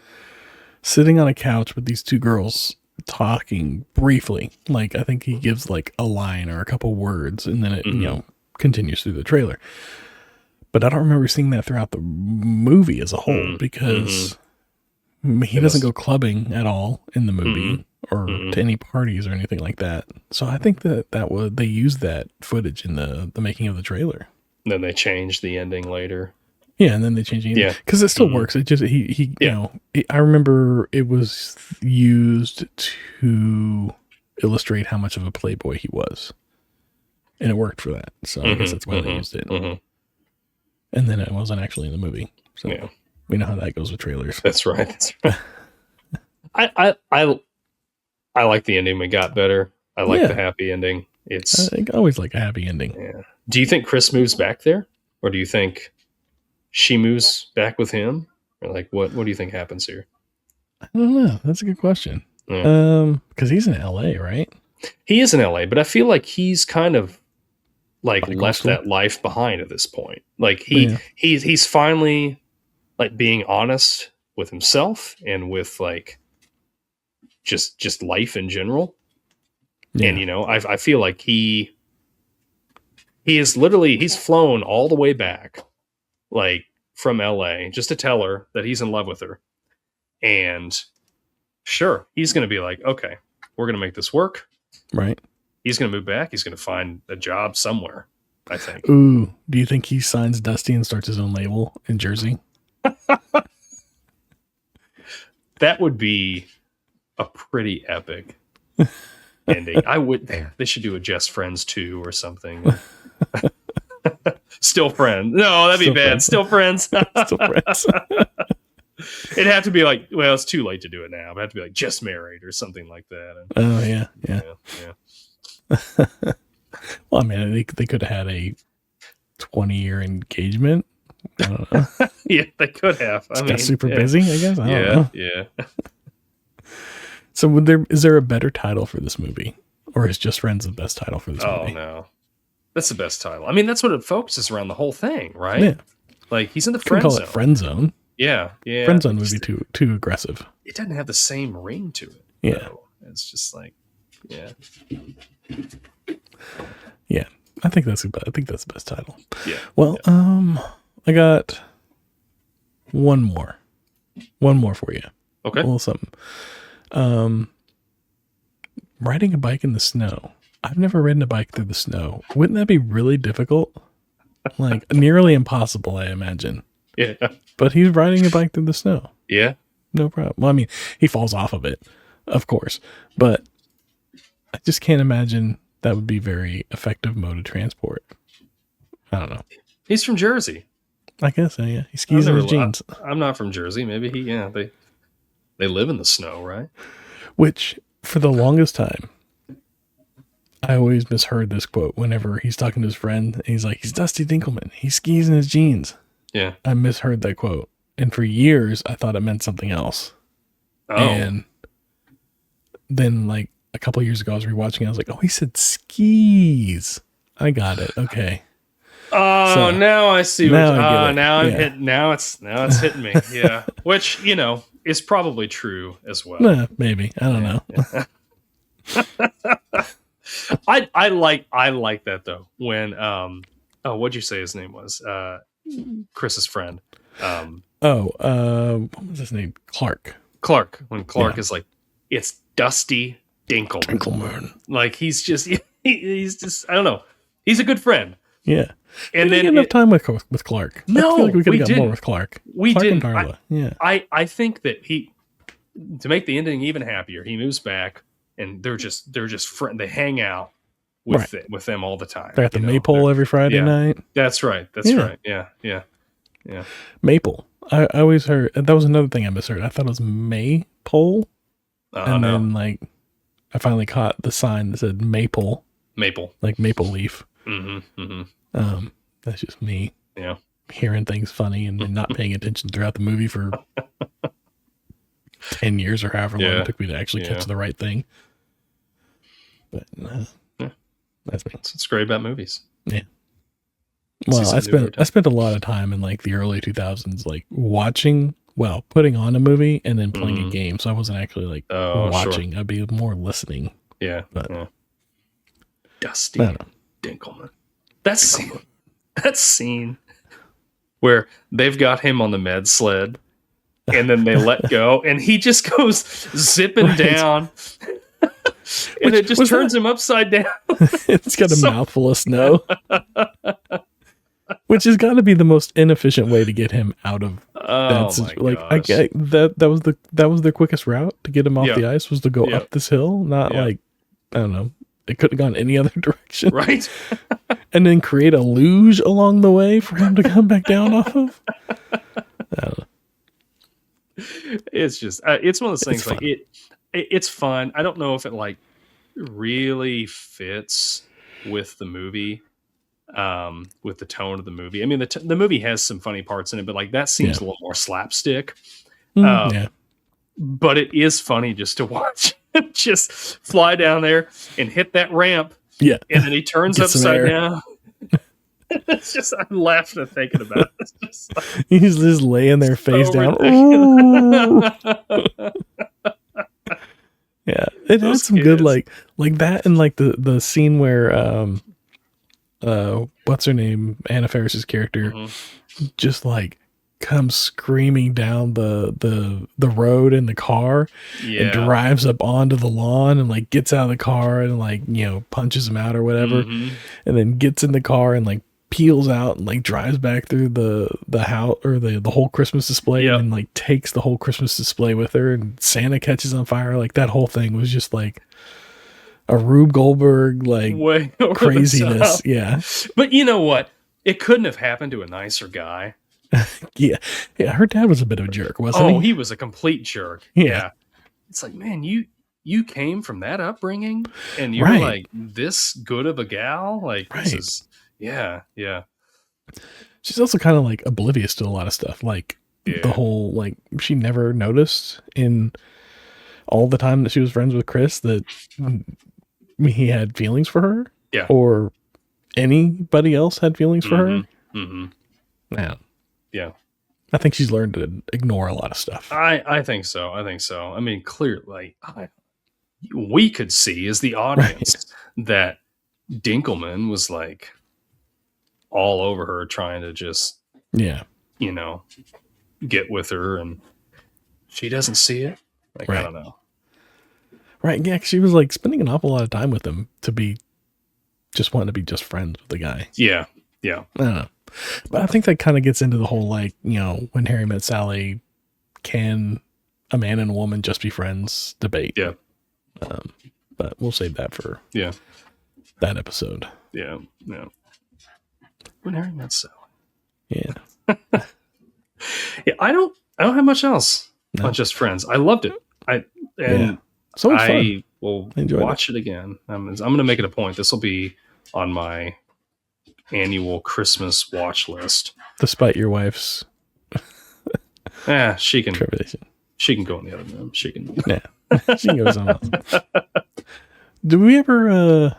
sitting on a couch with these 2 girls talking briefly. Like I think he gives like a line or a couple words and then it, continues through the trailer. But I don't remember seeing that throughout the movie as a whole because he doesn't go clubbing at all in the movie or to any parties or anything like that. So I think they used that footage in the making of the trailer. Then they changed the ending later. Yeah, and then they changed the ending. Because it still works. It just I remember it was used to illustrate how much of a playboy he was. And it worked for that. So I guess that's why they used it. And then it wasn't actually in the movie. So we know how that goes with trailers. That's right. I like the ending we got better. I like the happy ending. It's I always like a happy ending. yeah. Do you think Chris moves back there, or do you think she moves back with him, or like what do you think happens here? I don't know. That's a good question. Yeah. Because he's in LA, right? He is in LA, but I feel like he's kind of like left Bi-coastal. that life behind at this point. Like Yeah. he's finally like being honest with himself and with like just life in general. Yeah. And I feel like he is literally, he's flown all the way back like from LA just to tell her that he's in love with her. And sure, he's going to be like, okay, we're going to make this work. Right. He's going to move back. He's going to find a job somewhere, I think. Ooh, do you think he signs Dusty and starts his own label in Jersey? That would be a pretty epic ending. They should do a Just Friends 2 or something. Still Friends. No, that'd be bad. Friends. Still Friends. Still Friends. It'd have to be like, well, it's too late to do it now. It'd have to be like Just Married or something like that. Oh, yeah. Yeah. Well, I mean, they could have had a 20-year engagement. I don't know. Yeah, they could have. I mean, got super busy, I guess. I don't know. Yeah. So is there a better title for this movie? Or is Just Friends the best title for this movie? Oh, no. That's the best title. I mean, that's what it focuses around the whole thing, right? Yeah. Like, he's in the Can friend call zone. it Friend Zone. Yeah. Friend Zone would be too aggressive. It doesn't have the same ring to it. Yeah. Though. It's just like, yeah. Yeah. I think that's the best title. Yeah. Well, I got one more for you. Okay. A little something. Riding a bike in the snow. I've never ridden a bike through the snow. Wouldn't that be really difficult? Like nearly impossible, I imagine. Yeah. But he's riding a bike through the snow. Yeah. No problem. Well, I mean, he falls off of it, of course. But I just can't imagine that would be very effective mode of transport. I don't know. He's from Jersey. I guess so, yeah. He skis in his jeans. I'm not from Jersey. Maybe they live in the snow, right? Which, for the longest time, I always misheard this quote whenever he's talking to his friend. And he's like, he's Dusty Dinkelman. He skis in his jeans. Yeah. I misheard that quote. And for years, I thought it meant something else. Oh. And then, like, a couple of years ago, I was rewatching it. I was like, oh, he said skis. I got it. Okay. Oh, so, now I see. Now I'm hitting. Now it's hitting me. Yeah. Which, is probably true as well. Maybe. I don't know. Yeah. I like that though. When what'd you say his name was? Chris's friend. What was his name? Clark. When Clark is like, it's Dusty Dinkelman. Like he's just I don't know. He's a good friend. Yeah. And we didn't get enough time with Clark. No, I feel like we could have got more with Clark. We Clark didn't. And Darla. Yeah. I think that to make the ending even happier, he moves back and they're just they hang out with them all the time. They're at the Maypole every Friday night. That's right. Right. Yeah. Maple. I always heard that was another thing I misheard. I thought it was Maypole. Then like I finally caught the sign that said Maple. Like maple leaf. That's just me. Yeah. Hearing things funny and not paying attention throughout the movie for 10 years or however long it took me to actually catch the right thing. But that's me. That's what's great about movies. Yeah. Well, I spent a lot of time in like the early 2000s, like putting on a movie and then playing a game. So I wasn't actually like watching. Sure. I'd be more listening. Yeah. But Dusty Dinkelman. That scene where they've got him on the med sled and then they let go and he just goes zipping down and it just turns him upside down. It's got a mouthful of snow. Which has got to be the most inefficient way to get him out of that was the quickest route to get him off the ice was to go up this hill, not like I don't know. It could have gone any other direction. Right. And then create a luge along the way for him to come back down off of. I don't know. It's just it's one of those things it's fun. I don't know if it like really fits with the movie, with the tone of the movie. I mean, the movie has some funny parts in it, but like that seems a little more slapstick. Yeah. But it is funny just to watch him just fly down there and hit that ramp. Yeah. And then he turns upside down. It's just, I'm laughing thinking about it. It's just like, he's just laying there face down. Yeah, it had some good like that, and like the scene where what's her name, Anna Faris's character, just like comes screaming down the road in the car and drives up onto the lawn and like gets out of the car and like, you know, punches him out or whatever, and then gets in the car and like peels out and like drives back through the house or the whole Christmas display and like takes the whole Christmas display with her, and Santa catches on fire. Like that whole thing was just like a Rube Goldberg like way craziness. Yeah. But you know what? It couldn't have happened to a nicer guy. Yeah. Her dad was a bit of a jerk, wasn't he? Oh, he was a complete jerk. Yeah. It's like, man, you came from that upbringing and you're like this good of a gal. Like this is yeah. She's also kind of like oblivious to a lot of stuff. Like the whole, like she never noticed in all the time that she was friends with Chris that he had feelings for her. Yeah. Or anybody else had feelings for her. Yeah. Yeah. I think she's learned to ignore a lot of stuff. I think so. I mean, clearly, we could see as the audience that Dinkelman was like all over her, trying to just, you know, get with her, and she doesn't see it. Like, I don't know. Right. Yeah. She was like spending an awful lot of time with him to be just wanting to be just friends with the guy. Yeah. Yeah. I don't know. But I think that kind of gets into the whole, like, you know, When Harry Met Sally, can a man and a woman just be friends debate. Yeah. But we'll save that for that episode. Yeah. Yeah. When Harry Met Sally. Yeah. Yeah. I don't have much else on Just Friends. I loved it. So much fun. I will watch it again. I'm going to make it a point. This will be on my annual Christmas watch list. Despite your wife's she can trepidation. She can go in the other room. She can she can go somewhere else. Did we ever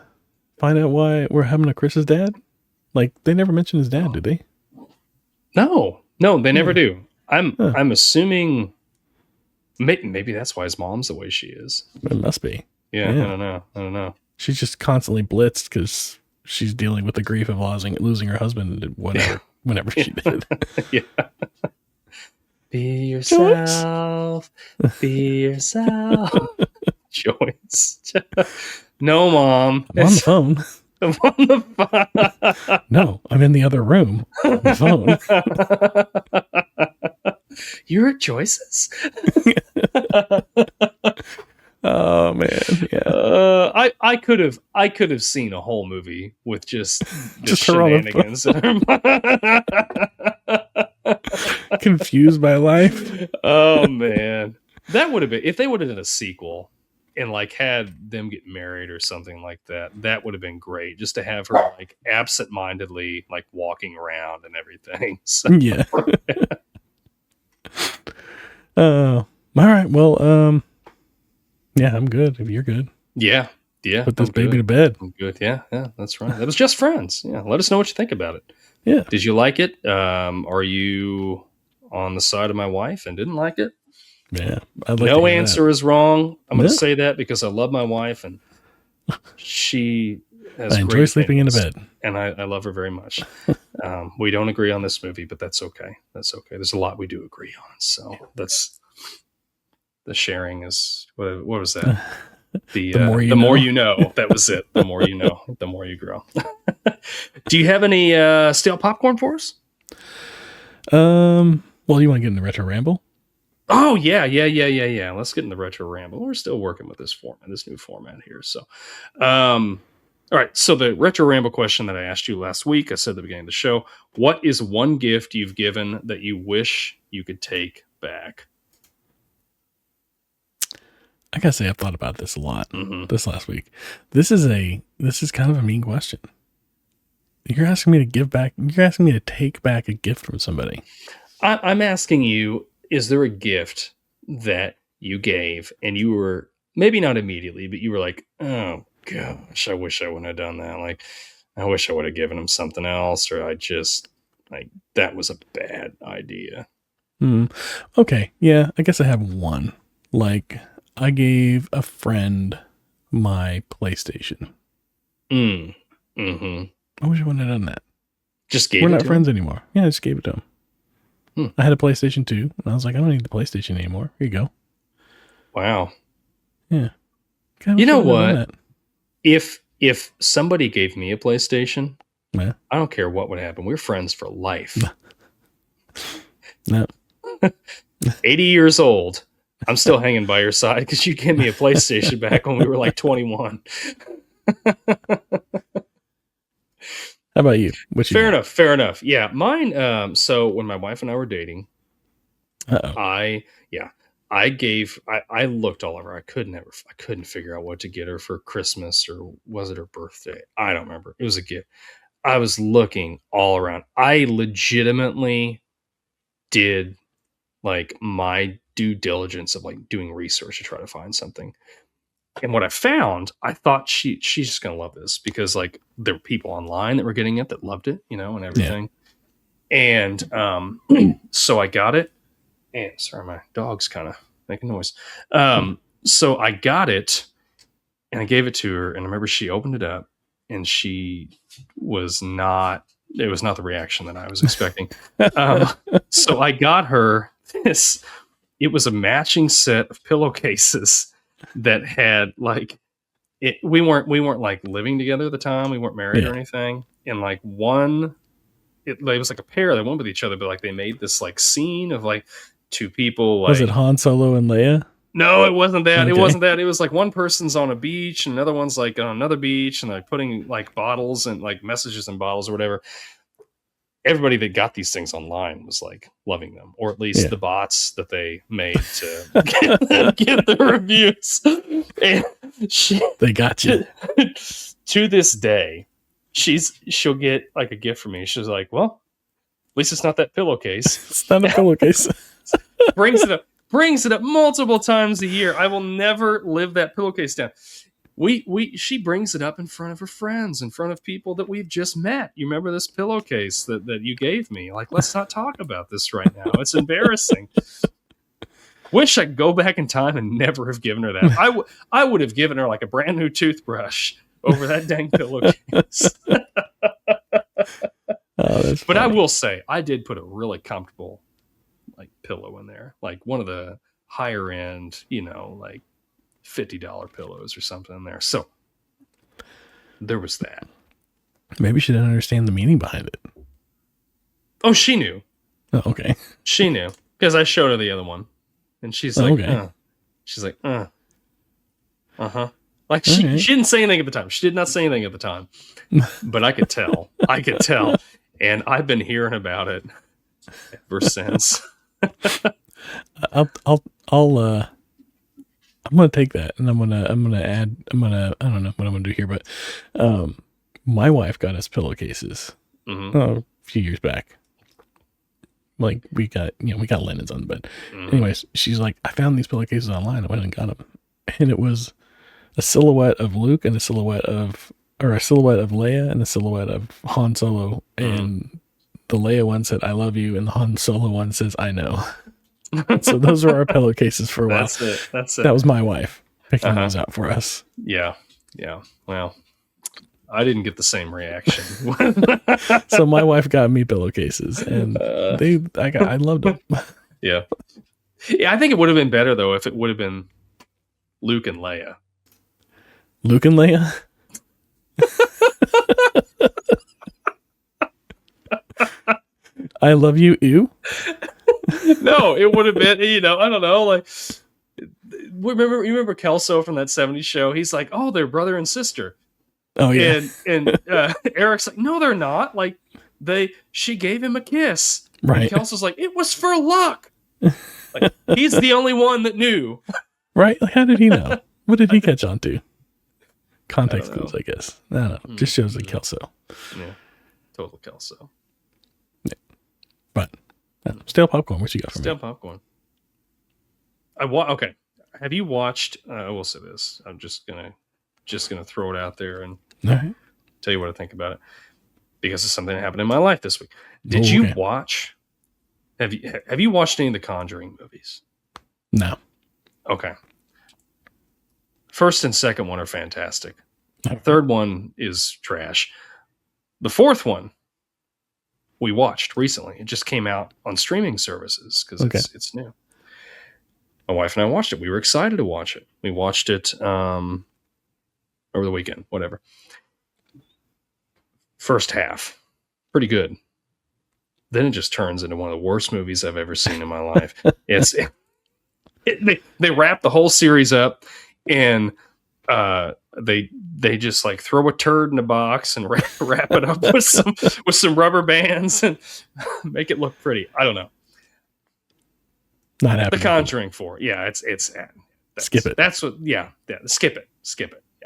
find out why we're having a Chris's dad? Like, they never mentioned his dad, did they? No, they never do. I'm assuming maybe that's why his mom's the way she is. It must be. Yeah. I don't know. She's just constantly blitzed because she's dealing with the grief of losing her husband whenever she did. Yeah. Be yourself. Be yourself. Joyce. No, Mom. I'm on the phone. I'm on the phone. No, I'm in the other room on the phone. You're at Joyce's? Oh man, yeah. I could have seen a whole movie with just shenanigans. Confused by life. Oh man, that would have been, if they would have done a sequel and like had them get married or something like that. That would have been great, just to have her like absent-mindedly like walking around and everything. So. Yeah. All right. Well, yeah, I'm good. If you're good. Yeah. Put this baby to bed. I'm good. Yeah, that's right. That was Just Friends. Yeah. Let us know what you think about it. Yeah. Did you like it? Are you on the side of my wife and didn't like it? Yeah. No answer is wrong. I'm going to say that because I love my wife and she has I enjoy sleeping in a bed. And I love her very much. We don't agree on this movie, but that's okay. That's okay. There's a lot we do agree on. So that's the sharing is, what was that? The more you know. That was it. The more you know, the more you grow. Do you have any stale popcorn for us? Well, you want to get in the retro ramble? Oh yeah. Let's get in the retro ramble. We're still working with this new format here. So, all right. So the retro ramble question that I asked you last week, I said at the beginning of the show, what is one gift you've given that you wish you could take back? I gotta say, I've thought about this a lot Mm-hmm. this last week. This is kind of a mean question. You're asking me to give back. You're asking me to take back a gift from somebody. I'm asking you, is there a gift that you gave and you were maybe not immediately, but you were like, oh gosh, I wish I wouldn't have done that. Like, I wish I would have given him something else, or I just like that was a bad idea. Okay. Yeah. I guess I have one. Like, I gave a friend my PlayStation. Mm-hmm. I wish I wouldn't have done that. Just gave We're it not to friends him? anymore. Yeah, I just gave it to him. I had a PlayStation 2, and I was like, I don't need the PlayStation anymore. Here you go. Wow. Yeah. You know what? If somebody gave me a PlayStation, yeah. I don't care what would happen. We're friends for life. No. 80 years old. I'm still hanging by your side because you gave me a PlayStation back when we were like 21. How about you? Fair enough. Yeah, mine. So when my wife and I were dating, I looked all over. I couldn't figure out what to get her for Christmas, or was it her birthday? I don't remember. It was a gift. I was looking all around. I legitimately did like my due diligence of like doing research to try to find something. And what I found, I thought she's just gonna love this because like there were people online that were getting it that loved it, you know, and everything. Yeah. And so I got it. And sorry, my dog's kind of making noise. So I got it and I gave it to her. And I remember she opened it up and it was not the reaction that I was expecting. So I got her this. It was a matching set of pillowcases that had like it. We weren't like living together at the time. We weren't married or anything. And like it was like a pair that went with each other, but like they made this like scene of like two people. Like, was it Han Solo and Leia? No, it wasn't that. Okay. It wasn't that. It was like one person's on a beach and another one's like on another beach and like putting like bottles and like messages in bottles or whatever. Everybody that got these things online was like loving them, or at least the bots that they made to get the reviews. And they got you. To this day, she'll get like a gift from me. She's like, well, at least it's not that pillowcase. It's not a pillowcase. Brings it up multiple times a year. I will never live that pillowcase down. She brings it up in front of her friends, in front of people that we've just met. You remember this pillowcase that you gave me? Like, let's not talk about this right now. It's embarrassing. Wish I could go back in time and never have given her that. I would have given her like a brand new toothbrush over that dang pillowcase. But I will say, I did put a really comfortable like pillow in there, like one of the higher end, you know, like $50 pillows or something in there. So there was that. Maybe she didn't understand the meaning behind it. Oh, she knew. Oh, okay. She knew because I showed her the other one, and she's like, she's like, uh-huh. Like she didn't say anything at the time. She did not say anything at the time, but I could tell. And I've been hearing about it ever since. I'm gonna take that and I'm gonna add. I don't know what I'm gonna do here, but my wife got us pillowcases a few years back. Like we got linens on the bed. Anyways, she's like, I found these pillowcases online. I went and got them, and it was a silhouette of Luke and a silhouette of Leia and a silhouette of Han Solo, and the Leia one said, I love you, and the Han Solo one says, I know. So those are our pillowcases for a while. That's it. That was my wife picking those out for us. Yeah. Well, I didn't get the same reaction. So my wife got me pillowcases, and I loved them. Yeah. I think it would have been better though if it would have been Luke and Leia. Luke and Leia? I love you, ew. No, it would have been, I don't know, like you remember Kelso from that 70s show? He's like, oh, they're brother and sister. Oh yeah. And Eric's like, no, they're not. Like she gave him a kiss. Right. And Kelso's like, it was for luck. Like, he's the only one that knew. Right? Like, how did he know? What did he catch on to? Context clues, I guess. I don't know. Just shows like Kelso. Yeah. Total Kelso. Yeah. But stale popcorn. What you got for me? Stale popcorn. Okay. Have you watched? I will say this. I'm just gonna throw it out there and tell you what I think about it, because it's something that happened in my life this week. Did you watch? Have you watched any of the Conjuring movies? No. Okay. First and second one are fantastic. The third one is trash. The fourth one we watched recently. It just came out on streaming services because it's new. My wife and I watched it. We were excited to watch it. We watched it over the weekend, whatever. First half, pretty good. Then it just turns into one of the worst movies I've ever seen in my life. They wrap the whole series up, and they just like throw a turd in a box and wrap it up with some rubber bands and make it look pretty. I don't know. Not happening. The Conjuring 4. Yeah, it's skip it. That's what. Yeah. Skip it.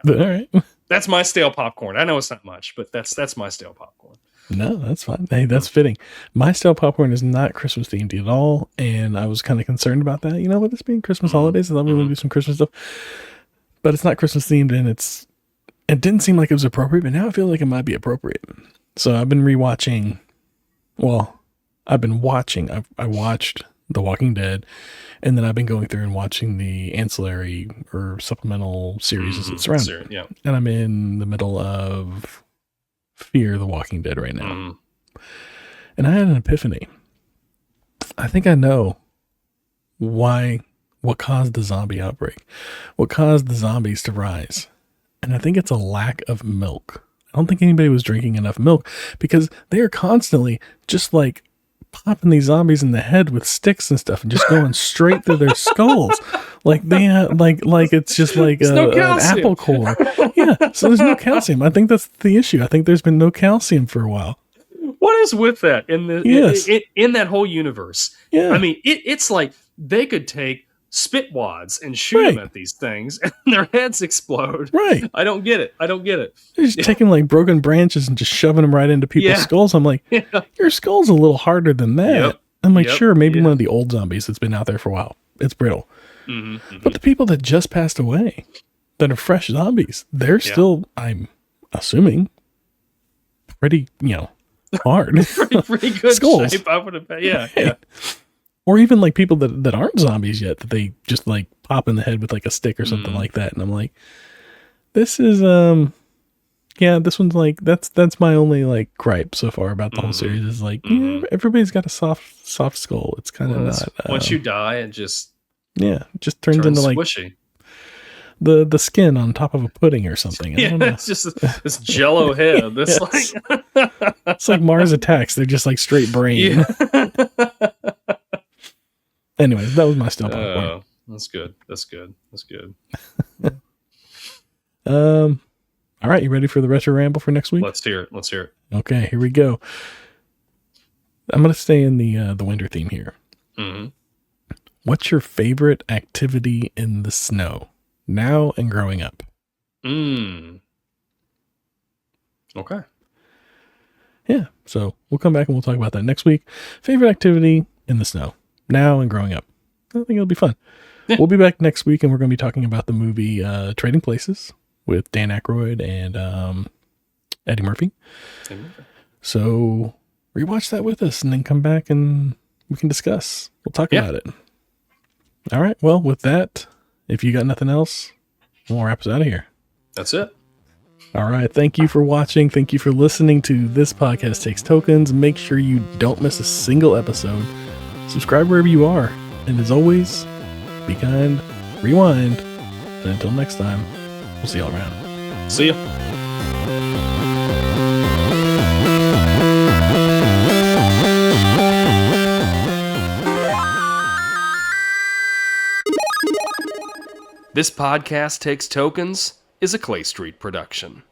Yeah. All right. That's my stale popcorn. I know it's not much, but that's my stale popcorn. No, that's fine. Hey, that's fitting. My stale popcorn is not Christmas themed at all, and I was kind of concerned about that. You know, with this being Christmas holidays, I thought we would do some Christmas stuff, but it's not Christmas themed, and it didn't seem like it was appropriate, but now I feel like it might be appropriate. So I've been rewatching. Well, I've been watching. I watched The Walking Dead, and then I've been going through and watching the ancillary or supplemental series as it's around. Yeah. And I'm in the middle of Fear the Walking Dead right now. And I had an epiphany. I think I know what caused the zombie outbreak, what caused the zombies to rise. And I think it's a lack of milk. I don't think anybody was drinking enough milk, because they are constantly just like popping these zombies in the head with sticks and stuff and just going straight through their skulls. Like they have, like it's just like an apple core. Yeah. So there's no calcium. I think that's the issue. I think there's been no calcium for a while. What is with that in that whole universe? Yeah. I mean, it's like they could take spit wads and shoot them at these things and their heads explode. Right. I don't get it. They're just taking like broken branches and just shoving them right into people's skulls. I'm like, your skull's a little harder than that. Yep. I'm like, sure, maybe one of the old zombies that's been out there for a while. It's brittle. But the people that just passed away, that are fresh zombies, they're still, I'm assuming, pretty, hard. pretty good skulls. Shape, I would have. Yeah. Or even like people that aren't zombies yet, that they just like pop in the head with like a stick or something like that. And I'm like, this is, this one's like, that's my only like gripe so far about the whole series is like, everybody's got a soft skull. It's kind of not. Once you die, it just turns into like squishy. The skin on top of a pudding or something. I don't know. It's just this jello head. This it's like Mars Attacks. They're just like straight brain. Anyways, that was my stale popcorn. That's good. All right, you ready for the retro ramble for next week? Let's hear it. Okay, here we go. I'm gonna stay in the winter theme here. What's your favorite activity in the snow, now and growing up? Okay. Yeah, so we'll come back and we'll talk about that next week. Favorite activity in the snow, now and growing up. I think it'll be fun. Yeah. We'll be back next week, and we're going to be talking about the movie Trading Places with Dan Aykroyd and Eddie Murphy. So rewatch that with us, and then come back and we can discuss. We'll talk about it. All right. Well, with that, if you got nothing else, we'll wrap us out of here. That's it. All right. Thank you for watching. Thank you for listening to This Podcast Takes Tokens. Make sure you don't miss a single episode. Subscribe wherever you are. And as always, be kind, rewind, and until next time, we'll see y'all around. See ya. This Podcast Takes Tokens is a Clay Street production.